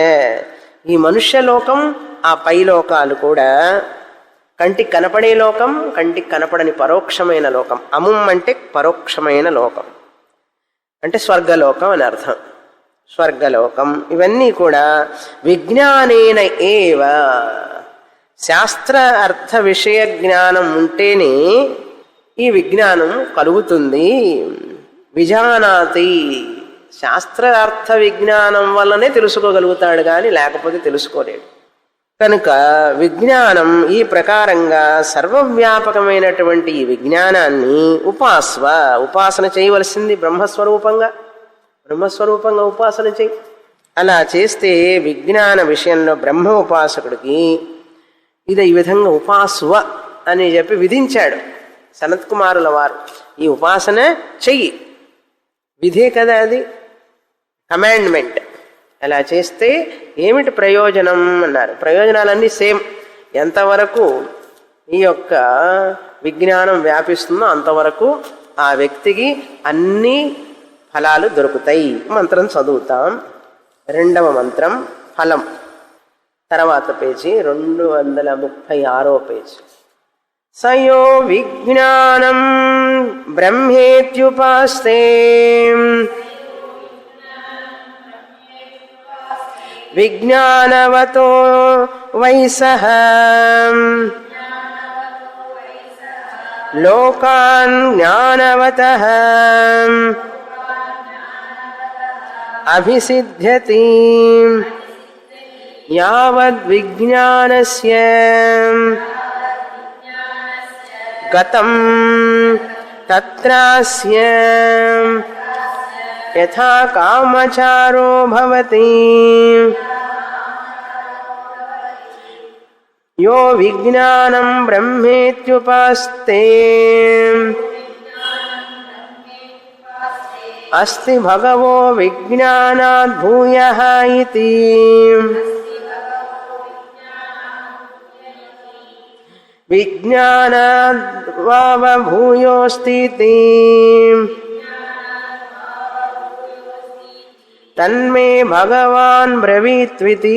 ఈ మనుష్యలోకం ఆ పై లోకాలు కూడా, కంటికి కనపడే లోకం, కంటికి కనపడని పరోక్షమైన లోకం. అముం అంటే పరోక్షమైన లోకం అంటే స్వర్గలోకం అని అర్థం. స్వర్గలోకం ఇవన్నీ కూడా విజ్ఞానేన ఏవ, శాస్త్ర అర్థ విషయ జ్ఞానం ఉంటేనే ఈ విజ్ఞానం కలుగుతుంది. విజానాతి, శాస్త్ర అర్థ విజ్ఞానం వల్లనే తెలుసుకోగలుగుతాడు కానీ లేకపోతే తెలుసుకోలేడు. కనుక విజ్ఞానం ఈ ప్రకారంగా సర్వవ్యాపకమైనటువంటి ఈ విజ్ఞానాన్ని ఉపాసన చేయవలసింది. బ్రహ్మస్వరూపంగా ఉపాసన చేయి. అలా చేస్తే విజ్ఞాన విషయంలో బ్రహ్మ ఉపాసకుడికి ఇది ఈ విధంగా ఉపాస్వ అని చెప్పి విధించాడు సనత్కుమారుల వారు. ఈ ఉపాసన చెయ్యి, విధే కదా అది, కమాండ్మెంట్. అలా చేస్తే ఏమిటి ప్రయోజనం అన్నారు. ప్రయోజనాలన్నీ సేమ్. ఎంతవరకు ఈ యొక్క విజ్ఞానం వ్యాపిస్తుందో అంతవరకు ఆ వ్యక్తికి అన్ని ఫలాలు దొరుకుతాయి. మంత్రం చదువుతాం. 2వ మంత్రం ఫలం. తర్వాత పేజీ 236వ పేజీ. సయో విజ్ఞానం బ్రహ్మేత్యుపాస్తే విజ్ఞానవతో వైసః లోకాన్ జ్ఞానవతః అభిసిద్ధ్యతి యావద్విజ్ఞానస్య గతం తత్రాస్య యథా కామచారో భవతి యో విజ్ఞానం బ్రహ్మేత్యుపాస్తే అస్తి భగవో విజ్ఞానాద్ భూయః ఇతి. విజ్ఞానాద్వావభూయోస్తి తన్మే భగవాన్ బ్రవీత్వితి.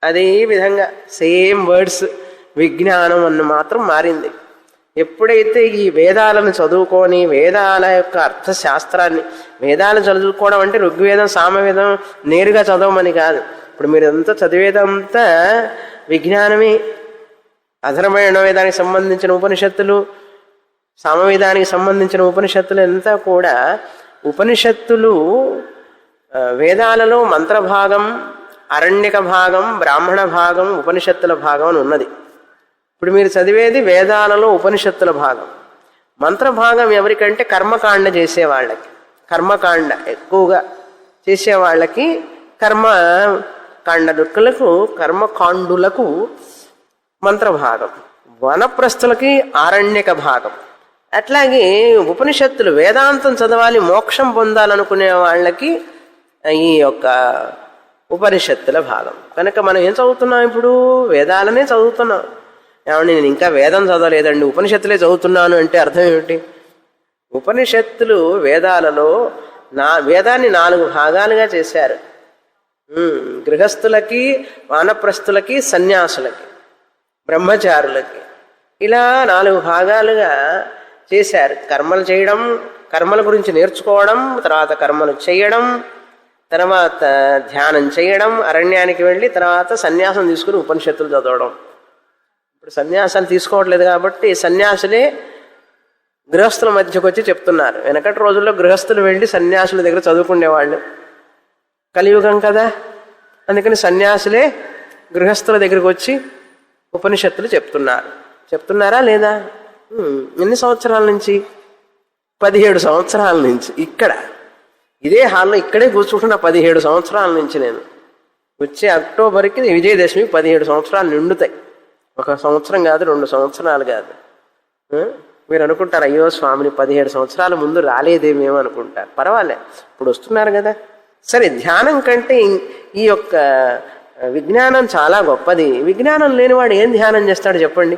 అదే విధంగా సేమ్ వర్డ్స్, విజ్ఞానం అన్న మాత్రం మారింది. ఎప్పుడైతే ఈ వేదాలను చదువుకొని వేదాల యొక్క అర్థశాస్త్రాన్ని, వేదాలు చదువుకోవడం అంటే ఋగ్వేదం సామవేదం నేరుగా చదవమని కాదు. ఇప్పుడు మీరు అంతా చదివేదంతా విజ్ఞానమే. అధర్వణ వేదానికి సంబంధించిన ఉపనిషత్తులు, సామవేదానికి సంబంధించిన ఉపనిషత్తులు అంతా కూడా ఉపనిషత్తులు వేదాలలో మంత్రభాగం, అరణ్యక భాగం, బ్రాహ్మణ భాగం, ఉపనిషత్తుల భాగం అని ఉన్నది. ఇప్పుడు మీరు చదివేది వేదాలలో ఉపనిషత్తుల భాగం. మంత్రభాగం ఎవరికంటే కర్మకాండ చేసేవాళ్ళకి, కర్మకాండ ఎక్కువగా చేసేవాళ్ళకి, కర్మకాండులకు మంత్రభాగం, వనప్రస్థులకి ఆరణ్యక భాగం. అట్లాగే ఉపనిషత్తులు వేదాంతం చదవాలి, మోక్షం పొందాలనుకునే వాళ్ళకి ఈ యొక్క ఉపనిషత్తుల భాగం. కనుక మనం ఏం చదువుతున్నాం? ఇప్పుడు వేదాలనే చదువుతున్నాం. ఏమండి నేను ఇంకా వేదం చదవలేదండి, ఉపనిషత్తులే చదువుతున్నాను అంటే అర్థం ఏమిటి? ఉపనిషత్తులు వేదాలలో వేదాన్ని 4 భాగాలుగా చేశారు. గృహస్థులకి, వానప్రస్థులకి, సన్యాసులకి, బ్రహ్మచారులకి, ఇలా 4 భాగాలుగా చేశారు. కర్మలు చేయడం, కర్మల గురించి నేర్చుకోవడం, తర్వాత కర్మలు చేయడం, తర్వాత ధ్యానం చేయడం, అరణ్యానికి వెళ్ళి తర్వాత సన్యాసం తీసుకుని ఉపనిషత్తులు చదవడం. ఇప్పుడు సన్యాసాలు తీసుకోవట్లేదు కాబట్టి సన్యాసులే గృహస్థుల మధ్యకు వచ్చి చెప్తున్నారు. వెనకటి రోజుల్లో గృహస్థులు వెళ్ళి సన్యాసుల దగ్గర చదువుకునేవాళ్ళు. కలియుగం కదా, అందుకని సన్యాసులే గృహస్థుల దగ్గరికి వచ్చి ఉపనిషత్తులు చెప్తున్నారు. చెప్తున్నారా లేదా? ఎన్ని సంవత్సరాల నుంచి? 17 సంవత్సరాల నుంచి. ఇక్కడ ఇదే హాల్లో ఇక్కడే కూర్చుంటున్నా 17 సంవత్సరాల నుంచి. నేను వచ్చే అక్టోబర్కి విజయదశమి 17 సంవత్సరాలు నిండుతాయి. 1 సంవత్సరం కాదు, 2 సంవత్సరాలు కాదు. మీరు అనుకుంటారు, అయ్యో స్వామిని 17 సంవత్సరాల ముందు రాలేదేమేమో అనుకుంటారు. పర్వాలే, ఇప్పుడు వస్తున్నారు కదా. సరే, ధ్యానం కంటే ఈ యొక్క విజ్ఞానం చాలా గొప్పది. విజ్ఞానం లేనివాడు ఏం ధ్యానం చేస్తాడు చెప్పండి?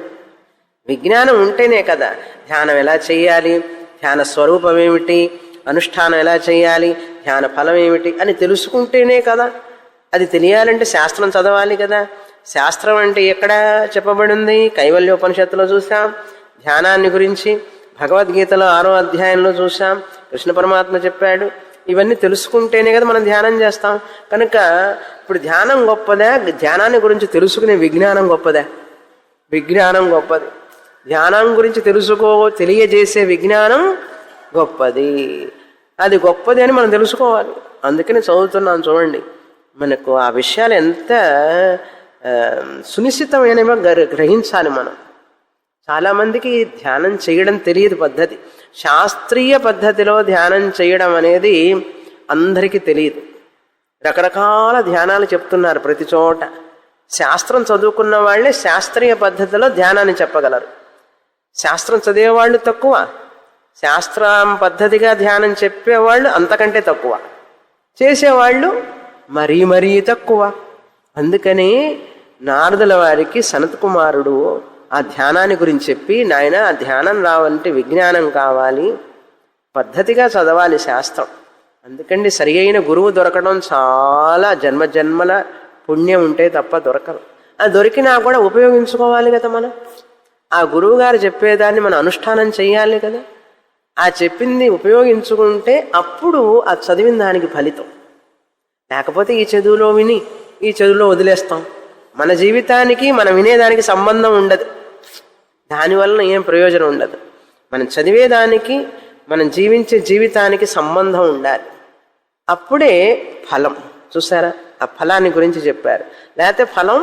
విజ్ఞానం ఉంటేనే కదా ధ్యానం ఎలా చేయాలి, ధ్యాన స్వరూపం ఏమిటి, అనుష్ఠానం ఎలా చేయాలి, ధ్యాన ఫలం ఏమిటి అని తెలుసుకుంటేనే కదా. అది తెలియాలంటే శాస్త్రం చదవాలి కదా. శాస్త్రం అంటే ఎక్కడ చెప్పబడింది? కైవల్యోపనిషత్తులో చూసాం ధ్యానాన్ని గురించి, భగవద్గీతలో 6వ అధ్యాయంలో చూసాం, కృష్ణ పరమాత్మ చెప్పాడు. ఇవన్నీ తెలుసుకుంటేనే కదా మనం ధ్యానం చేస్తాం. కనుక ఇప్పుడు ధ్యానం గొప్పదా, ధ్యానాన్ని గురించి తెలుసుకునే విజ్ఞానం గొప్పదా? విజ్ఞానం గొప్పది. ధ్యానం గురించి తెలియజేసే విజ్ఞానం గొప్పది. అది గొప్పది అని మనం తెలుసుకోవాలి. అందుకని చదువుతున్నాం చూడండి. మనకు ఆ విషయాలు ఎంత సునిశ్చితమైనవో గ్రహించాలి మనం. చాలామందికి ధ్యానం చేయడం తెలియదు పద్ధతి. శాస్త్రీయ పద్ధతిలో ధ్యానం చేయడం అనేది అందరికీ తెలియదు. రకరకాల ధ్యానాలు చెప్తున్నారు ప్రతి చోట. శాస్త్రం చదువుకున్న వాళ్ళే శాస్త్రీయ పద్ధతిలో ధ్యానాన్ని చెప్పగలరు. శాస్త్రం చదివేవాళ్ళు తక్కువ, శాస్త్రం పద్ధతిగా ధ్యానం చెప్పేవాళ్ళు అంతకంటే తక్కువ, చేసేవాళ్ళు మరీ మరీ తక్కువ. అందుకని నారదుల వారికి సనత్ కుమారుడు ఆ ధ్యానాన్ని గురించి చెప్పి, నాయన ఆ ధ్యానం రావాలంటే విజ్ఞానం కావాలి, పద్ధతిగా చదవాలి శాస్త్రం. అందుకండి సరి అయిన గురువు దొరకడం చాలా జన్మజన్మల పుణ్యం ఉంటే తప్ప దొరకదు. అది దొరికినా కూడా ఉపయోగించుకోవాలి కదా మనం. ఆ గురువు గారు చెప్పేదాన్ని మనం అనుష్ఠానం చెయ్యాలి కదా. ఆ చెప్పింది ఉపయోగించుకుంటే అప్పుడు ఆ చదివిన దానికి ఫలితం. లేకపోతే ఈ చదువులో విని ఈ చదువులో వదిలేస్తాం. మన జీవితానికి మనం వినేదానికి సంబంధం ఉండదు. దానివల్ల ఏం ప్రయోజనం ఉండదు. మనం చదివేదానికి మనం జీవించే జీవితానికి సంబంధం ఉండాలి. అప్పుడే ఫలం. చూసారా, ఆ ఫలాన్ని గురించి చెప్పారు. లేకపోతే ఫలం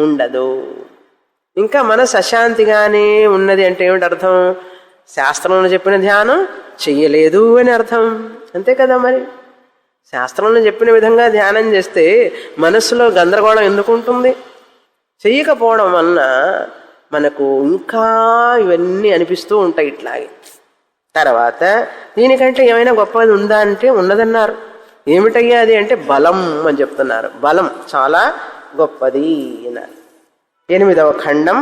ఉండదు. ఇంకా మనసు అశాంతిగానే ఉన్నది అంటే ఏమిటి అర్థం? శాస్త్రంలో చెప్పిన ధ్యానం చెయ్యలేదు అని అర్థం. అంతే కదా. మరి శాస్త్రంలో చెప్పిన విధంగా ధ్యానం చేస్తే మనస్సులో గందరగోళం ఎందుకు ఉంటుంది? చెయ్యకపోవడం వలన మనకు ఇంకా ఇవన్నీ అనిపిస్తూ ఉంటాయి ఇట్లాగే. తర్వాత దీనికంటే ఏమైనా గొప్పది ఉందా అంటే ఉన్నదన్నారు. ఏమిటయ్యా అది అంటే బలం అని చెప్తున్నారు. బలం చాలా గొప్పది అన్నారు. 8వ ఖండం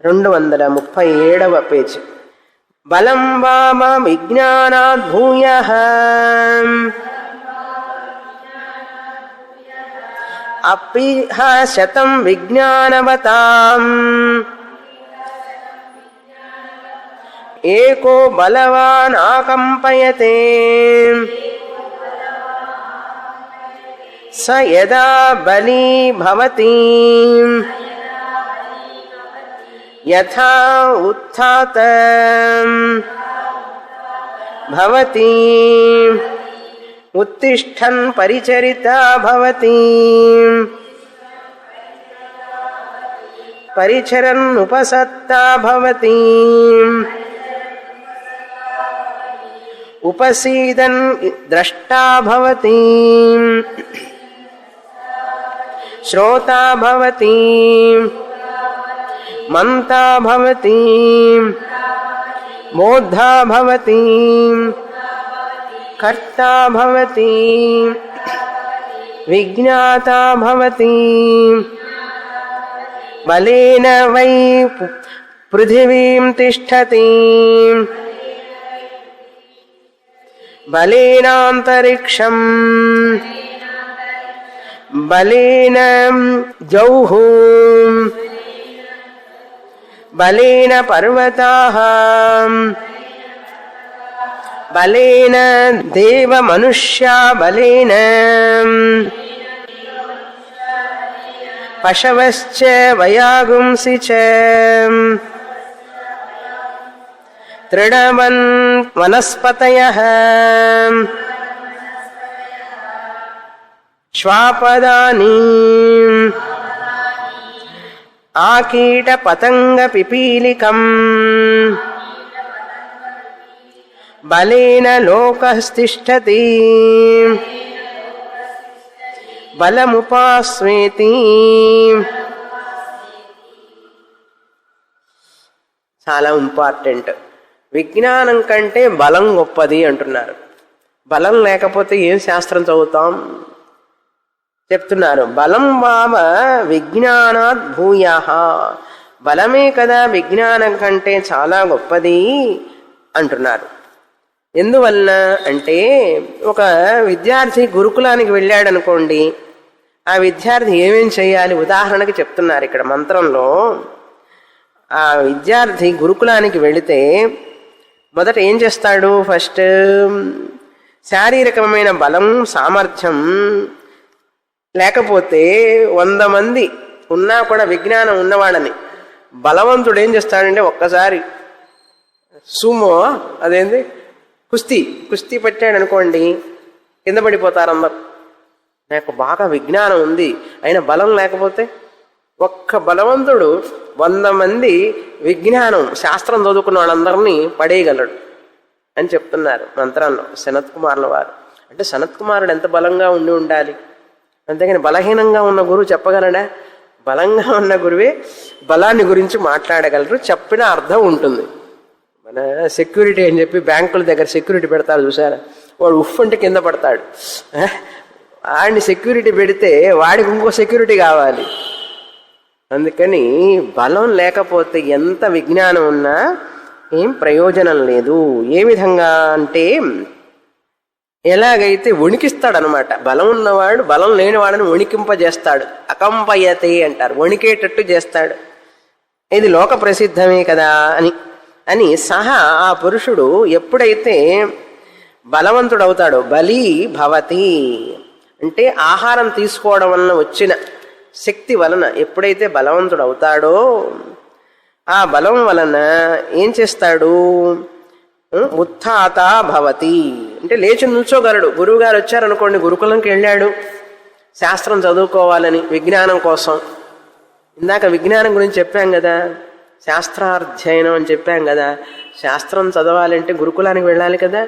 237వ పేజీ. బలం వామ విజ్ఞానాద్ భూయః అపిహ శతం విజ్ఞానవతాం ఏకో బలవాన్ ఆకంపయతే స యదా బలీ భవతి యథా ఉత్థాత భవతి ఉత్తిష్టన్ పరిచరితా భవతి పరిచరన్ ఉపసత్తా భవతి ఉపసీదన్ ద్రష్టా భవతి శ్రోతా భవతి మంతా భవతి బోద్ధా భవతి కర్తా భవతి విజ్ఞాతా భవతి బలేన వై పృథివీం తిష్టతి బలేనాంతరిక్షం బలేన జౌః బలేన పర్వతాః బలేన దేవ మనుష్యా బలేన పశవశ్చ వయాగుంసి చ తృణవన్ వనస్పతయః శ్వాపదాని ఆకీట పతంగ పిపీలికం బలేన లోకస్తిష్టతి బలముపాస్వేతి. చాలా ఇంపార్టెంట్. విజ్ఞానం కంటే బలం గొప్పది అంటున్నారు. బలం లేకపోతే ఏం శాస్త్రం చదువుతాం చెప్తున్నారు. బలం వామ విజ్ఞానాత్ భూయః, బలమే కదా విజ్ఞానం కంటే చాలా గొప్పది అంటున్నారు. ఎందువలన అంటే ఒక విద్యార్థి గురుకులానికి వెళ్ళాడనుకోండి, ఆ విద్యార్థి ఏమేం చేయాలి ఉదాహరణకి చెప్తున్నారు ఇక్కడ మంత్రంలో. ఆ విద్యార్థి గురుకులానికి వెళితే మొదట ఏం చేస్తాడు? ఫస్ట్ శారీరకమైన బలం సామర్థ్యం లేకపోతే 100 మంది ఉన్నా కూడా విజ్ఞానం ఉన్నవాడని బలవంతుడు ఏం చేస్తాడంటే ఒక్కసారి సుమో అదేంది కుస్తీ పెట్టాడు అనుకోండి, కింద పడిపోతారు అందరు. నాకు బాగా విజ్ఞానం ఉంది అయినా బలం లేకపోతే ఒక్క బలవంతుడు 100 మంది విజ్ఞానం శాస్త్రం చదువుకున్న వాళ్ళందరినీ పడేయగలడు అని చెప్తున్నారు మంత్రంలో సనత్ కుమారుల వారు. అంటే సనత్ కుమారుడు ఎంత బలంగా ఉండి ఉండాలి, అంతేగాని బలహీనంగా ఉన్న గురువు చెప్పగలడా? బలంగా ఉన్న గురువే బలాన్ని గురించి మాట్లాడగలరు, చెప్పిన అర్థం ఉంటుంది. మన సెక్యూరిటీ అని చెప్పి బ్యాంకుల దగ్గర సెక్యూరిటీ పెడతారు చూసారా, వాడు ఉఫ్ అంటే కింద పడతాడు. వాడిని సెక్యూరిటీ పెడితే వాడికి ఇంకో సెక్యూరిటీ కావాలి. అందుకని బలం లేకపోతే ఎంత విజ్ఞానం ఉన్నా ఏం ప్రయోజనం లేదు. ఏ విధంగా అంటే ఎలాగైతే వణికిస్తాడు అనమాట. బలం ఉన్నవాడు బలం లేనివాడని వణికింపజేస్తాడు. అకంపయతే అంటారు, వణికేటట్టు చేస్తాడు. ఇది లోక ప్రసిద్ధమే కదా అని సహా ఆ పురుషుడు ఎప్పుడైతే బలవంతుడవుతాడో, బలి భవతి అంటే ఆహారం తీసుకోవడం వలన వచ్చిన శక్తి వలన ఎప్పుడైతే బలవంతుడు అవుతాడో ఆ బలం వలన ఏం చేస్తాడు? ఉత్థాత భవతి అంటే లేచి నిల్చోగలడు. గురువు గారు వచ్చారనుకోండి, గురుకులంకి వెళ్ళాడు శాస్త్రం చదువుకోవాలని విజ్ఞానం కోసం. ఇందాక విజ్ఞానం గురించి చెప్పాం కదా, శాస్త్రాధ్యయనం అని చెప్పాం కదా. శాస్త్రం చదవాలంటే గురుకులానికి వెళ్ళాలి కదా.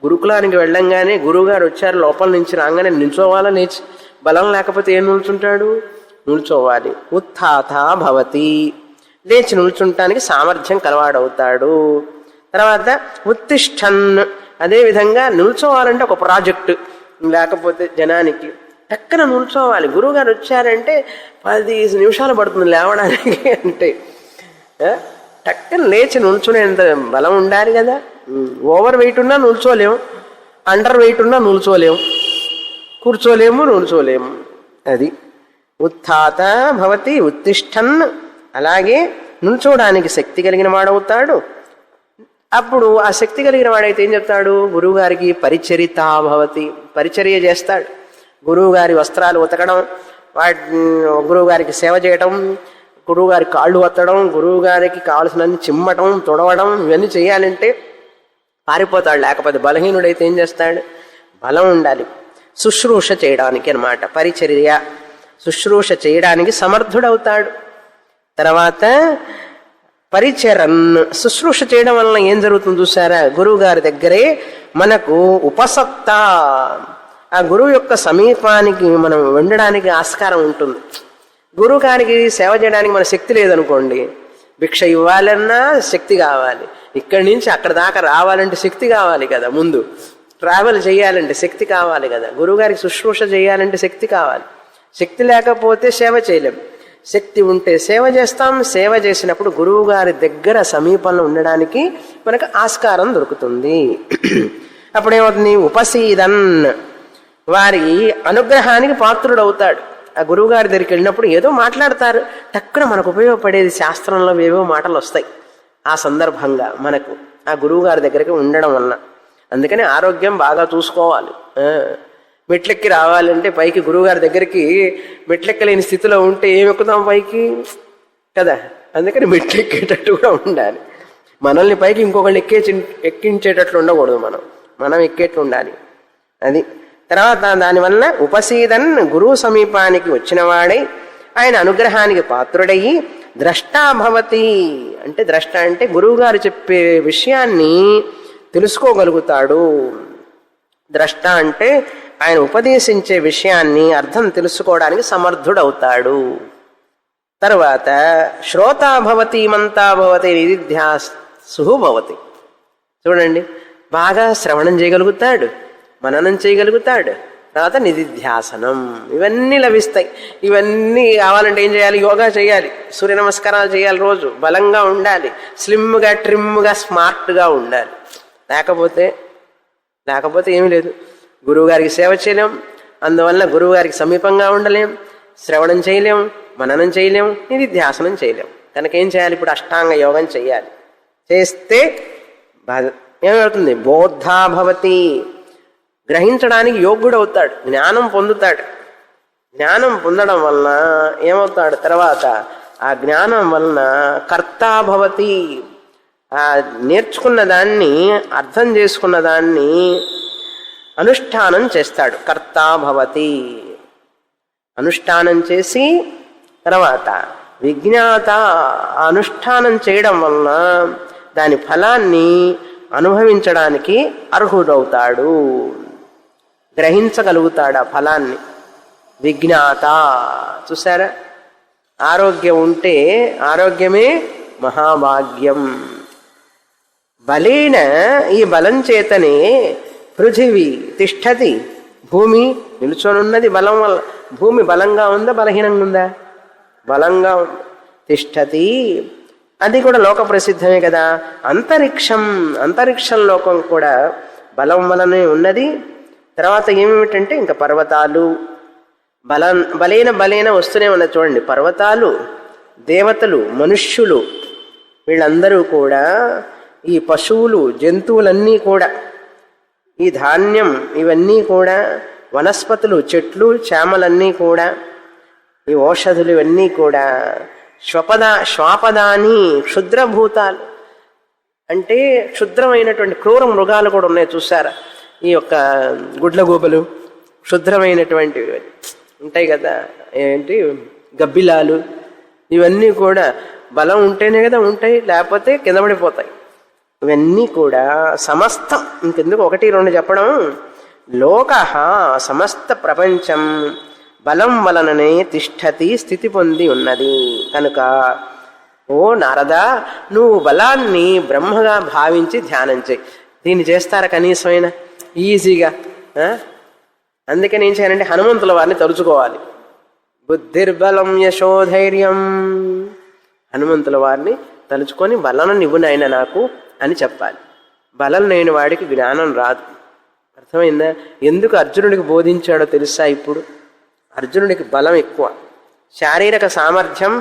గురుకులానికి వెళ్ళంగానే గురువుగారు వచ్చారు, లోపల నుంచి రాగానే నిల్చోవాలా? లేచి బలం లేకపోతే ఏం నిల్చుంటాడు? నిల్చోవాలి. ఉత్థాత భవతి లేచి నిల్చుంటానికి సామర్థ్యం కలవాడవుతాడు. తర్వాత ఉత్తిష్టన్ అదేవిధంగా నిల్చోవాలంటే ఒక ప్రాజెక్టు, లేకపోతే జనానికి టక్కన నిల్చోవాలి. గురువుగారు వచ్చారంటే 10 నిమిషాలు పడుతుంది లేవడానికి. అంటే టక్కన లేచి నిల్చునేంత బలం ఉండాలి కదా. ఓవర్ వెయిట్ ఉన్నా నిల్చోలేము, అండర్ వెయిట్ ఉన్నా నిల్చోలేము, కూర్చోలేము, నిల్చోలేము. అది ఉత్థాత భవతి ఉత్తిష్టన్. అలాగే నిల్చోడానికి శక్తి కలిగిన వాడవుతాడు. అప్పుడు ఆ శక్తి కలిగిన వాడైతే ఏం చెప్తాడు? గురువు గారికి పరిచరిత భవతి, పరిచర్య చేస్తాడు. గురువు గారి వస్త్రాలు ఉతకడం, గురువు గారికి సేవ చేయటం, గురువు గారి కాళ్ళు వత్తడం, గురువు గారికి కావాల్సినన్ని చిమ్మటం, తుడవడం, ఇవన్నీ చేయాలంటే పారిపోతాడు. లేకపోతే బలహీనుడైతే ఏం చేస్తాడు? బలం ఉండాలి శుశ్రూష చేయడానికి అన్నమాట. పరిచర్య శుశ్రూష చేయడానికి సమర్థుడవుతాడు. తర్వాత పరిచరన్ శుశ్రూష చేయడం వలన ఏం జరుగుతుంది చూసారా? గురువు గారి దగ్గరే మనకు ఉపసత్త, ఆ గురువు యొక్క సమీపానికి మనం ఉండడానికి ఆస్కారం ఉంటుంది. గురువు గారికి సేవ చేయడానికి మన శక్తి లేదనుకోండి, భిక్ష ఇవ్వాలన్నా శక్తి కావాలి, ఇక్కడి నుంచి అక్కడ దాకా రావాలంటే శక్తి కావాలి కదా, ముందు ట్రావెల్ చేయాలంటే శక్తి కావాలి కదా, గురువుగారికి శుశ్రూష చేయాలంటే శక్తి కావాలి. శక్తి లేకపోతే సేవ చేయలేం. శక్తి ఉంటే సేవ చేస్తాం. సేవ చేసినప్పుడు గురువు గారి దగ్గర సమీపంలో ఉండడానికి మనకు ఆస్కారం దొరుకుతుంది. అప్పుడేమవుతుంది? ఉపసీదన్ వారి అనుగ్రహానికి పాత్రుడవుతాడు. ఆ గురువు గారి దగ్గరికి వెళ్ళినప్పుడు ఏదో మాట్లాడతారు, టక్కున మనకు ఉపయోగపడేది శాస్త్రంలో ఏవో మాటలు వస్తాయి. ఆ సందర్భంగా మనకు ఆ గురువు గారి దగ్గరికి ఉండడం వలన. అందుకని ఆరోగ్యం బాగా చూసుకోవాలి. మెట్లెక్కి రావాలంటే పైకి గురువుగారి దగ్గరికి మెట్లెక్కలేని స్థితిలో ఉంటే ఏమి ఎక్కుతాం పైకి కదా. అందుకని మెట్లెక్కేటట్టు కూడా ఉండాలి. మనల్ని పైకి ఇంకొకళ్ళు ఎక్కించేటట్లు ఉండకూడదు, మనం ఎక్కేట్లు ఉండాలి. అది తర్వాత దానివల్ల ఉపసీదన్ గురువు సమీపానికి వచ్చినవాడై ఆయన అనుగ్రహానికి పాత్రుడయ్యి ద్రష్టాభవతి అంటే ద్రష్ట అంటే గురువుగారు చెప్పే విషయాన్ని తెలుసుకోగలుగుతాడు. ద్రష్ట అంటే ఆయన ఉపదేశించే విషయాన్ని అర్థం తెలుసుకోవడానికి సమర్థుడవుతాడు. తర్వాత శ్రోతాభవతి మంతాభవతి నిధిధ్యాసు భవతి. చూడండి, బాగా శ్రవణం చేయగలుగుతాడు, మననం చేయగలుగుతాడు, తర్వాత నిధిధ్యాసనం, ఇవన్నీ లభిస్తాయి. ఇవన్నీ కావాలంటే ఏం చేయాలి? యోగా చేయాలి, సూర్య నమస్కారాలు చేయాలి, రోజు బలంగా ఉండాలి, స్లిమ్గా ట్రిమ్గా స్మార్ట్గా ఉండాలి. లేకపోతే ఏమీ లేదు. గురువుగారికి సేవ చేయలేం, అందువల్ల గురువుగారికి సమీపంగా ఉండలేం, శ్రవణం చేయలేం, మననం చేయలేం, నిధిధ్యాసనం చేయలేం. కనుక ఏం చేయాలి? ఇప్పుడు అష్టాంగ యోగం చేయాలి. చేస్తే ఏమవుతుంది? బోద్ధా భవతి, గ్రహించడానికి యోగ్యుడు అవుతాడు, జ్ఞానం పొందుతాడు. జ్ఞానం పొందడం వలన ఏమవుతాడు? తర్వాత ఆ జ్ఞానం వలన కర్తా భవతి, ఆ నేర్చుకున్న దాన్ని, అర్థం చేసుకున్న దాన్ని అనుష్ఠానం చేస్తాడు. కర్తా భవతి, అనుష్ఠానం చేసి తర్వాత విజ్ఞాత, అనుష్ఠానం చేయడం వలన దాని ఫలాన్ని అనుభవించడానికి అర్హుడవుతాడు, గ్రహించగలుగుతాడు ఆ ఫలాన్ని. విజ్ఞాత, చూసారా? ఆరోగ్యం ఉంటే ఆరోగ్యమే మహాభాగ్యం. బలేన, ఈ బలం చేతనే పృథివీ తిష్టతి, భూమి నిలుచొనున్నది బలం వల్ల. భూమి బలంగా ఉందా బలహీనంగా ఉందా? బలంగా ఉంది. తిష్టతి, అది కూడా లోక ప్రసిద్ధమే కదా. అంతరిక్షం లోకం కూడా బలం వలనే ఉన్నది. తర్వాత ఏమిటంటే ఇంకా పర్వతాలు బలైన వస్తూనే ఉన్నది. చూడండి, పర్వతాలు, దేవతలు, మనుష్యులు, వీళ్ళందరూ కూడా, ఈ పశువులు, జంతువులన్నీ కూడా, ఈ ధాన్యం, ఇవన్నీ కూడా, వనస్పతులు, చెట్లు, చేమలన్నీ కూడా, ఈ ఔషధులు, ఇవన్నీ కూడా శ్వాపదాని క్షుద్రభూతాలు, అంటే క్షుద్రమైనటువంటి క్రూర మృగాలు కూడా ఉన్నాయి. చూసారా? ఈ యొక్క గుడ్లగూబలు, క్షుద్రమైనటువంటివి ఉంటాయి కదా, ఏంటి గబ్బిలాలు, ఇవన్నీ కూడా బలం ఉంటేనే కదా ఉంటాయి, లేకపోతే కింద పడిపోతాయి. ఇవన్నీ కూడా సమస్తం, ఇంకెందుకు 1, 2 చెప్పడం, లోక సమస్త ప్రపంచం బలం వలననే తిష్టతి, స్థితి పొంది ఉన్నది. కనుక ఓ నారద, నువ్వు బలాన్ని బ్రహ్మగా భావించి ధ్యానం చేయి. దీన్ని చేస్తారా కనీసమైన ఈజీగా? అందుకని ఏం చేయాలంటే హనుమంతుల వారిని తలుచుకోవాలి. బుద్ధిర్బలం యశోధైర్యం, హనుమంతుల వారిని తలుచుకొని బలం నివ్వు నాయన నాకు అని చెప్పాలి. బలం లేని వాడికి జ్ఞానం రాదు. అర్థమైందా? ఎందుకు అర్జునుడికి బోధించాడో తెలుసా? ఇప్పుడు అర్జునుడికి బలం ఎక్కువ, శారీరక సామర్థ్యం,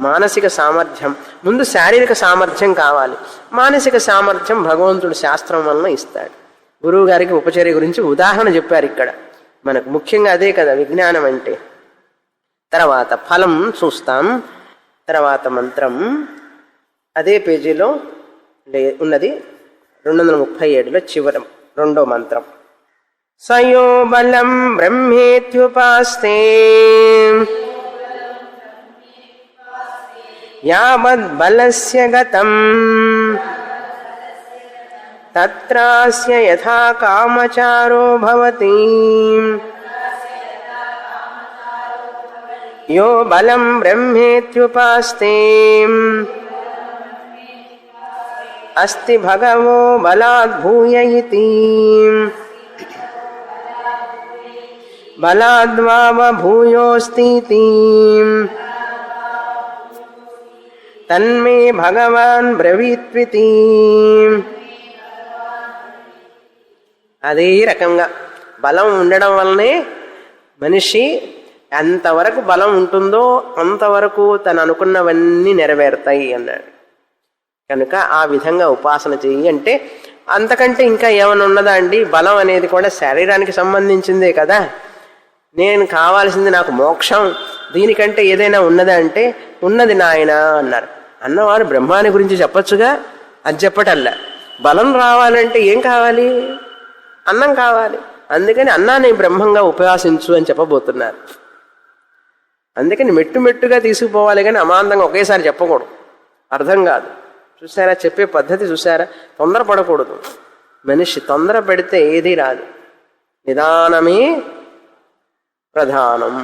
మానసిక సామర్థ్యం. ముందు శారీరక సామర్థ్యం కావాలి, మానసిక సామర్థ్యం భగవంతుడు శాస్త్రం వలన ఇస్తాడు. గురువు గారికి ఉపచర్య గురించి ఉదాహరణ చెప్పారు ఇక్కడ. మనకు ముఖ్యంగా అదే కదా విజ్ఞానం అంటే. తర్వాత ఫలం చూస్తాం. తర్వాత మంత్రం అదే పేజీలో ఉన్నది, 237లో చివరి 2వ మంత్రం. సయో బలం బ్రహ్మేత్యుపాస్తే యావద్ బలస్య గతం తత్రాస్య యథా కామచారో భవతి. యో బలం బ్రహ్మేత్యుపాస్తే అస్తి భగవో బలాద్ భూయ ఇతి. బలాద్వావ భూయోస్తి తన్మే భగవాన్ బ్రవీత్వితి. అదే రకంగా బలం ఉండడం వల్లనే మనిషి ఎంతవరకు బలం ఉంటుందో అంతవరకు తను అనుకున్నవన్నీ నెరవేరుతాయి అన్నాడు. కనుక ఆ విధంగా ఉపాసన చెయ్యి అంటే, అంతకంటే ఇంకా ఏమైనా ఉన్నదా అండి? బలం అనేది కూడా శరీరానికి సంబంధించిందే కదా. నేను కావాల్సింది నాకు మోక్షం, దీనికంటే ఏదైనా ఉన్నదా అంటే ఉన్నది నాయన అన్నారు. అన్నవారు బ్రహ్మాని గురించి చెప్పచ్చుగా, అది చెప్పటల్లా. బలం రావాలంటే ఏం కావాలి? అన్నం కావాలి. అందుకని అన్నాన్ని బ్రహ్మంగా ఉపాసించు అని చెప్పబోతున్నారు. అందుకని మెట్టుగా తీసుకుపోవాలి, కానీ అమాంతంగా ఒకేసారి చెప్పకూడదు, అర్థం కాదు. చూసారా చెప్పే పద్ధతి? చూసారా? తొందరపడకూడదు. మనిషి తొందర పెడితే ఏదీ రాదు. నిదానమే ప్రధానం.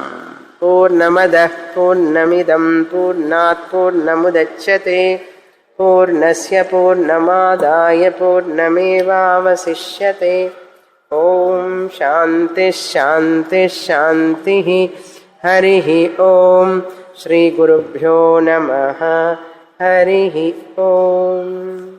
పూర్ణమదః పూర్ణమిదం పూర్ణాత్ పూర్ణముదచ్యతే పూర్ణస్య పూర్ణమాదాయ పూర్ణమేవావశిష్యతే. ఓం శాంతి శాంతి శాంతి. హరి ఓం. శ్రీ గురుభ్యో నమః. హరి ఓం.